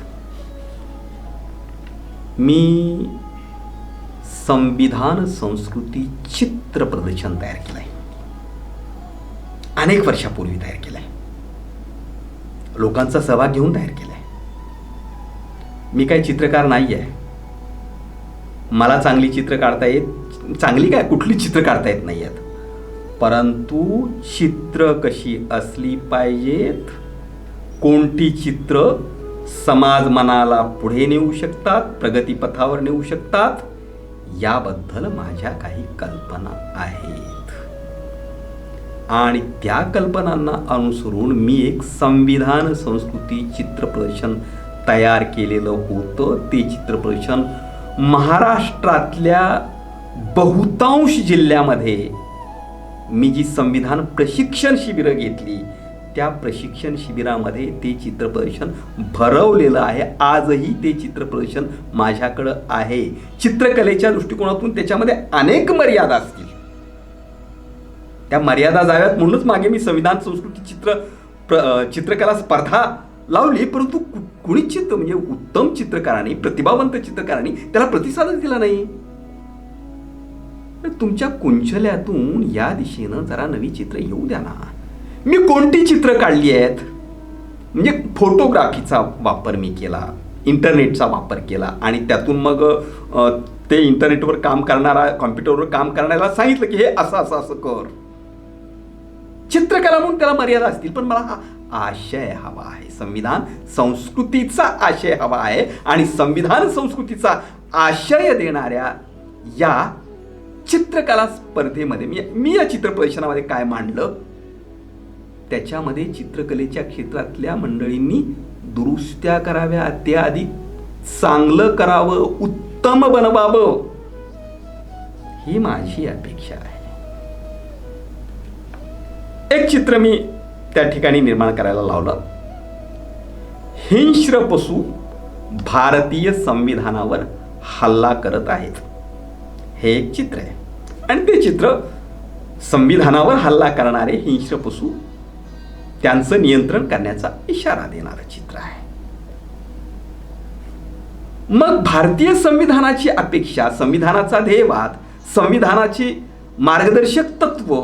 Speaker 1: मी संविधान संस्कृती चित्र प्रदर्शन तयार केलं आहे. अनेक वर्षापूर्वी तयार केलं आहे. लोकांचा सहभाग घेऊन तयार केलं आहे. मी काही चित्रकार नाही आहे. मला चांगली चित्र काढता चांगली काय कुठली चित्र काढता येत नाही आहेत. परंतु चित्र कशी असली पाहिजेत, कोणती चित्र समाज मनाला पुढे नेऊ शकतात, प्रगतीपथावर नेऊ शकतात, याबद्दल माझ्या काही कल्पना आहेत. आणि त्या कल्पनांना अनुसरून मी एक संविधान संस्कृती चित्र प्रदर्शन तयार केलेलं होतं. ते चित्र प्रदर्शन महाराष्ट्रातल्या बहुतांश जिल्ह्यामध्ये मी जी संविधान प्रशिक्षण शिबिरं घेतली, त्या प्रशिक्षण शिबिरामध्ये ते चित्र प्रदर्शन भरवलेलं आहे. आजही ते चित्र प्रदर्शन माझ्याकडं आहे. चित्रकलेच्या दृष्टिकोनातून त्याच्यामध्ये अनेक मर्यादा असतील. त्या मर्यादा जाव्यात म्हणूनच मागे मी संविधान संस्कृती चित्रकला स्पर्धा लावली. परंतु कुणीच म्हणजे उत्तम चित्रकारांनी, प्रतिभावंत चित्रकारांनी त्याला प्रतिसादच दिला नाही. तुमच्या कुंचल्यातून या दिशेनं जरा नवी चित्र येऊ द्या ना. मी कोणती चित्र काढली आहेत, म्हणजे फोटोग्राफीचा वापर मी केला, इंटरनेटचा वापर केला आणि त्यातून मग ते इंटरनेटवर काम करणारा, कॉम्प्युटरवर काम करणाऱ्याला सांगितलं की हे असं असं असं कर. चित्रकला म्हणून त्याला मर्यादा असतील, पण मला हा आशय हवा आहे. संविधान संस्कृतीचा आशय हवा आहे. आणि संविधान संस्कृतीचा आशय देणाऱ्या या चित्रकला स्पर्धेमध्ये मी या चित्र प्रदर्शनामध्ये काय मांडलं, त्याच्यामध्ये चित्रकलेच्या क्षेत्रातल्या मंडळींनी दुरुस्त्या कराव्या, ते अधिक चांगलं करावं, उत्तम बनवावं, ही माझी अपेक्षा आहे. एक चित्र मी त्या ठिकाणी निर्माण करायला लावलं. हिंस्र पशु भारतीय संविधानावर हल्ला करत आहेत, हे एक चित्र आहे. आणि ते चित्र संविधानावर हल्ला करणारे हिंस्र पशु, त्यांचं नियंत्रण करण्याचा इशारा देणारं चित्र आहे. मग भारतीय संविधानाची अपेक्षा, संविधानाचा ध्येयवाद, संविधानाची मार्गदर्शक तत्व,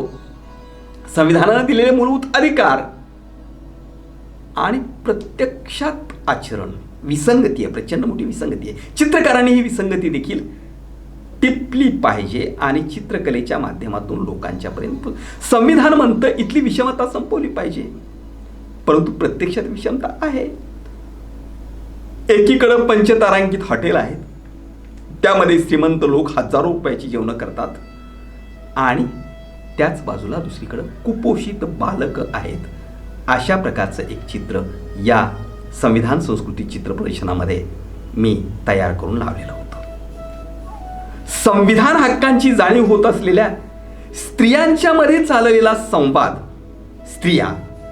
Speaker 1: संविधानाने दिलेले मूलभूत अधिकार आणि प्रत्यक्षात आचरण, विसंगती आहे, प्रचंड मोठी विसंगती आहे. चित्रकारांनी ही विसंगती देखील टिपली पाहिजे आणि चित्रकलेच्या माध्यमातून लोकांच्यापर्यंत संविधान म्हणतं इथली विषमता संपवली पाहिजे. परंतु प्रत्यक्षात विषमता आहे. एकीकडं पंचतारांकित हॉटेल आहेत, त्यामध्ये श्रीमंत लोक हजारो रुपयाची जेवणं करतात आणि त्याच बाजूला दुसरीकडं कुपोषित बालक आहेत. अशा प्रकारचं एक चित्र या संविधान संस्कृती चित्र प्रदर्शनामध्ये मी तयार करून लावलेलं होतं. संविधान हक्कांची जाणीव होत असलेल्या स्त्रियांच्या मध्ये चाललेला संवाद, स्त्रिया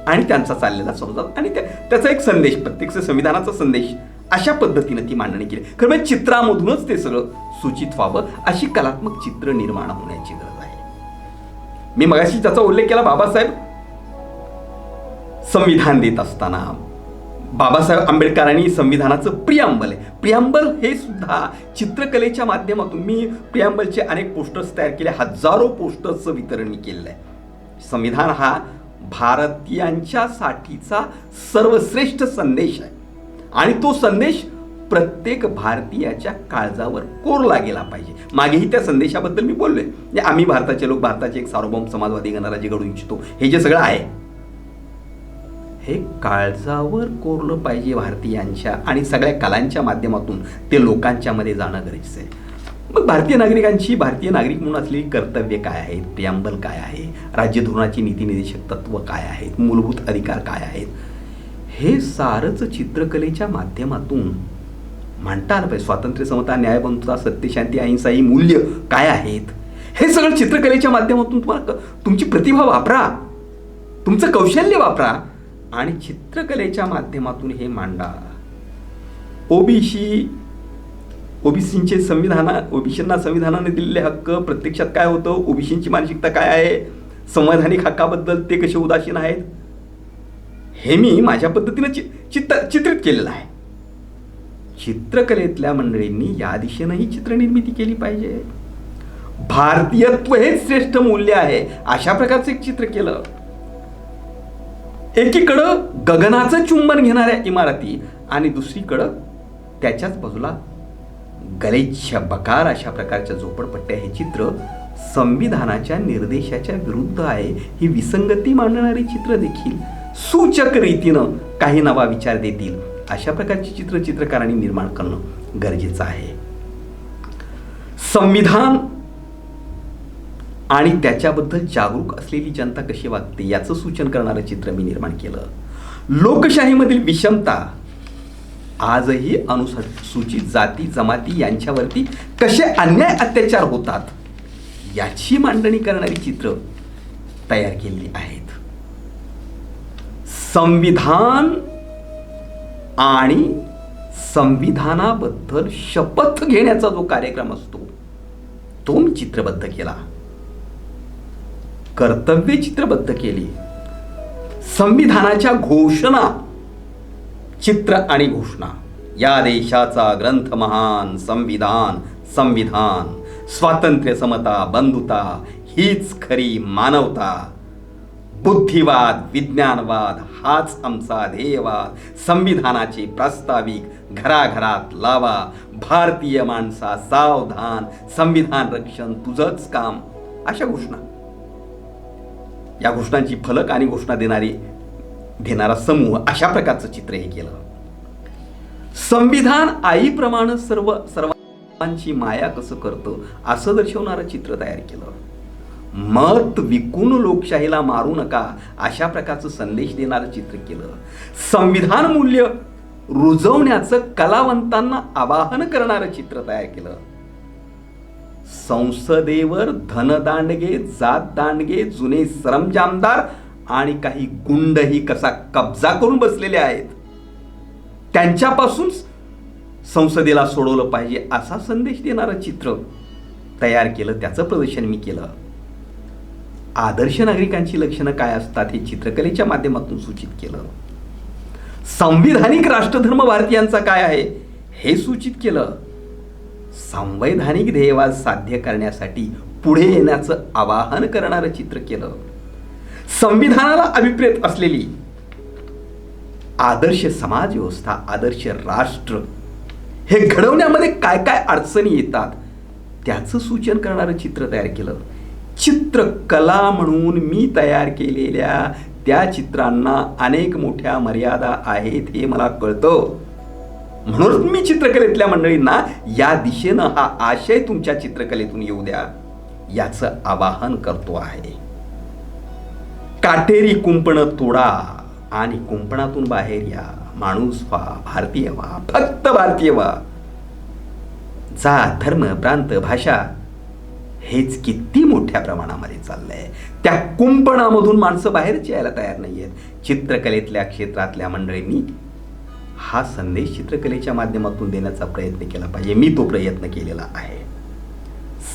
Speaker 1: आणि त्यांचा चाललेला संवाद आणि त्याचा एक संदेश, प्रत्येक संविधानाचा संदेश, अशा पद्धतीने ती मांडणी केली. खरं म्हणजे चित्रामधूनच ते सगळं सूचित व्हावं अशी कलात्मक चित्र निर्माण होण्याची गरज आहे. मी मगाशी त्याचा उल्लेख केला, बाबासाहेब संविधान देत असताना बाबासाहेब आंबेडकरांनी संविधानाचं प्रियांबल आहे. प्रियांबल हे सुद्धा चित्रकलेच्या माध्यमातून, मी प्रियांबलचे अनेक पोस्टर्स तयार केले, हजारो पोस्टर्सचं वितरण मी केलेलं आहे. संविधान हा भारतीयांच्यासाठीचा सर्वश्रेष्ठ संदेश आहे आणि तो संदेश प्रत्येक भारतीयाच्या काळजावर कोरला गेला पाहिजे. मागेही त्या संदेशाबद्दल मी बोललोय. म्हणजे आम्ही भारताचे लोक, भारताचे एक सार्वभौम समाजवादी गणराज्य घडवू इच्छितो, हे जे सगळं आहे हे काळजावर कोरलं पाहिजे भारतीयांच्या, आणि सगळ्या कलांच्या माध्यमातून ते लोकांच्या मध्ये जाणं गरजेचं आहे. मग भारतीय नागरिकांची, भारतीय नागरिक म्हणून असलेली कर्तव्य काय आहेत, प्रियांबल काय आहे, राज्य धोरणाची नीतिनिर्देशक तत्व काय आहेत, मूलभूत अधिकार काय आहेत, हे सारंच चित्रकलेच्या माध्यमातून मांडता आलं पाहिजे. स्वातंत्र्य, समता, न्याय, बंधुता, सत्य, शांती, अहिंसा ही मूल्य काय आहेत, हे सगळं चित्रकलेच्या माध्यमातून तुम्हाला, तुमची प्रतिभा वापरा, तुमचं कौशल्य वापरा आणि चित्रकलेच्या माध्यमातून हे मांडा. ओबीसींचे ओबीसींना संविधानाने दिलेले हक्क प्रत्यक्षात काय होतं, ओबीसींची मानसिकता काय आहे, संवैधानिक हक्काबद्दल ते कसे उदासीन आहेत, हे मी माझ्या पद्धतीने चित्रित केलेलं आहे. चित्रकलेतल्या मंडळींनी या दिशेनंही चित्रनिर्मिती केली पाहिजे. भारतीयत्व हेच श्रेष्ठ मूल्य आहे अशा प्रकारचं एक चित्र केलं. एकीकडं गगनाचं चुंबन घेणाऱ्या इमारती आणि दुसरीकडं त्याच्याच बाजूला गलिच्छ बकार अशा प्रकारच्या झोपडपट्ट्या, हे चित्र संविधानाच्या निर्देशाच्या विरुद्ध आहे. ही विसंगती मांडणारी चित्र देखील सूचक रीतीनं काही नवा विचार देतील अशा प्रकारची चित्र चित्रकारांनी निर्माण करणं गरजेचं आहे. संविधान आणि त्याच्याबद्दल जागरूक असलेली जनता कशी वागते याचं सूचन करणारं चित्र मी निर्माण केलं. लोकशाहीमधील विषमता आजही अनुसूचित जाती जमाती यांच्यावरती कसे अन्याय अत्याचार होतात याची मांडणी करणारी चित्र तयार केलेली आहेत. संविधान आणि संविधानाबद्दल शपथ घेण्याचा जो कार्यक्रम असतो तो मी चित्रबद्ध केला, कर्तव्य चित्रबद्ध केली. संविधानाच्या घोषणा, चित्र आणि घोषणा, या देशाचा ग्रंथ महान संविधान, संविधान, स्वातंत्र्य, समता, बंधुता हीच खरी मानवता, बुद्धिवाद, विज्ञानवाद हाच आमचा ध्येयवाद, संविधानाचे प्रास्ताविक घराघरात लावा, भारतीय माणसा सावधान, संविधान रक्षण तुझंच काम, अशा घोषणा. या घोषणांची फलक आणि घोषणा देणारा समूह, अशा प्रकारचं चित्र हे केलं. संविधान आईप्रमाणे सर्वांची माया कसं करतं असं दर्शवणारं चित्र तयार केलं. मत विकून लोकशाहीला मारू नका अशा प्रकारचं संदेश देणारं चित्र केलं. संविधान मूल्य रुजवण्याचं कलावंतांना आवाहन करणारं चित्र तयार केलं. संसदेवर धनदांडगे, जात दांडगे, जुने सरंजामदार आणि काही गुंडही कसा कब्जा करून बसलेले आहेत, त्यांच्यापासून संसदेला सोडवलं पाहिजे असा संदेश देणारं चित्र तयार केलं. त्याचं प्रदर्शन मी केलं. आदर्श नागरिकांची लक्षणं काय असतात हे चित्रकलेच्या माध्यमातून सूचित केलं. संविधानिक राष्ट्रधर्म भारतीयांचा काय आहे हे सूचित केलं. संवैधानिक ध्येयवाद साध्य करण्यासाठी पुढे येण्याचं आवाहन करणारं चित्र केलं. संविधानाला अभिप्रेत असलेली आदर्श समाज व्यवस्था, आदर्श राष्ट्र हे घडवण्यामध्ये काय काय अडचणी येतात त्याचं सूचन करणारं चित्र तयार केलं. चित्रकला म्हणून मी तयार केलेल्या त्या चित्रांना अनेक मोठ्या मर्यादा आहेत हे मला कळतं. म्हणून मी चित्रकलेतल्या मंडळींना या दिशेनं हा आशय तुमच्या चित्रकलेतून येऊ द्या याचं आवाहन करतो आहे. काटेरी कुंपण तोडा आणि कुंपणातून बाहेर या. माणूस व्हा, भारतीय व्हा, फक्त भारतीय व्हा. जात, धर्म, प्रांत, भाषा हेच किती मोठ्या प्रमाणामध्ये चाललंय. त्या कुंपणामधून माणसं बाहेरची यायला तयार नाही आहेत. चित्रकलेतल्या क्षेत्रातल्या मंडळींनी हा संदेश चित्रकलेच्या माध्यमातून देण्याचा प्रयत्न केला पाहिजे. मी तो प्रयत्न केलेला आहे.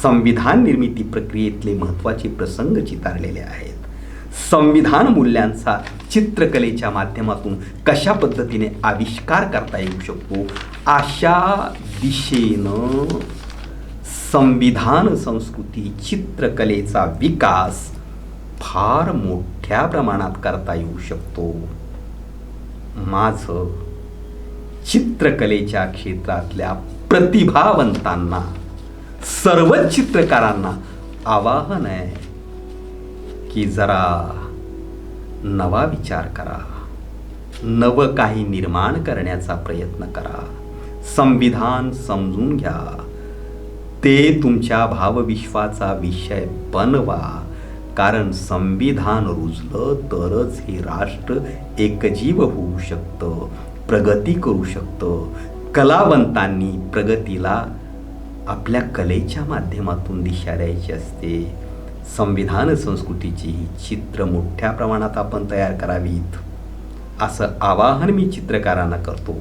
Speaker 1: संविधान निर्मिती प्रक्रियेतले महत्त्वाचे प्रसंग चितारलेले आहेत. संविधान मूल्यांचा चित्रकलेच्या माध्यमातून कशा पद्धतीने आविष्कार करता येऊ शकतो, अशा दिशेनं संविधान संस्कृती चित्रकलेचा विकास फार मोठ्या प्रमाणात करता येऊ शकतो. माझं चित्रकलेच्या क्षेत्रातल्या प्रतिभावंतांना, सर्वच चित्रकारांना आवाहन आहे की जरा नवा विचार करा, नवं काही निर्माण करण्याचा प्रयत्न करा. संविधान समजून घ्या, ते तुमच्या भावविश्वाचा विषय बनवा. कारण संविधान रुजलं तरच हे राष्ट्र एकजीव होऊ शकतं, प्रगती करू शकतं. कलावंतांनी प्रगतीला आपल्या कलेच्या माध्यमातून दिशा द्यायची असते. संविधान संस्कृतीची चित्र मोठ्या प्रमाणात आपण तयार करावीत, असं आवाहन मी चित्रकारांना करतो.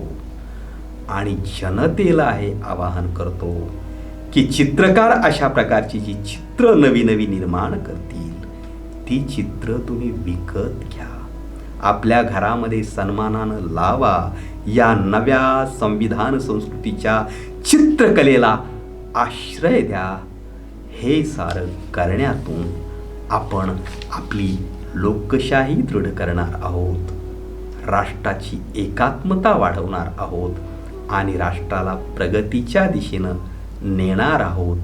Speaker 1: आणि जनतेला हे आवाहन करतो की चित्रकार अशा प्रकारची जी चित्र नवी नवी निर्माण करतील, ती चित्र तुम्ही विकत घ्या, आपल्या घरामध्ये सन्मानानं लावा. या नव्या संविधान संस्कृतीच्या चित्रकलेला आश्रय द्या. हे सारं करण्यातून आपण आपली लोकशाही दृढ करणार आहोत, राष्ट्राची एकात्मता वाढवणार आहोत आणि राष्ट्राला प्रगतीच्या दिशेनं नेणार आहोत.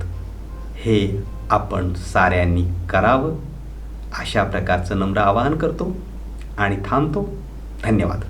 Speaker 1: हे आपण साऱ्यांनी करावं, अशा प्रकारचं नम्र आवाहन करतो आणि थांबतो. धन्यवाद.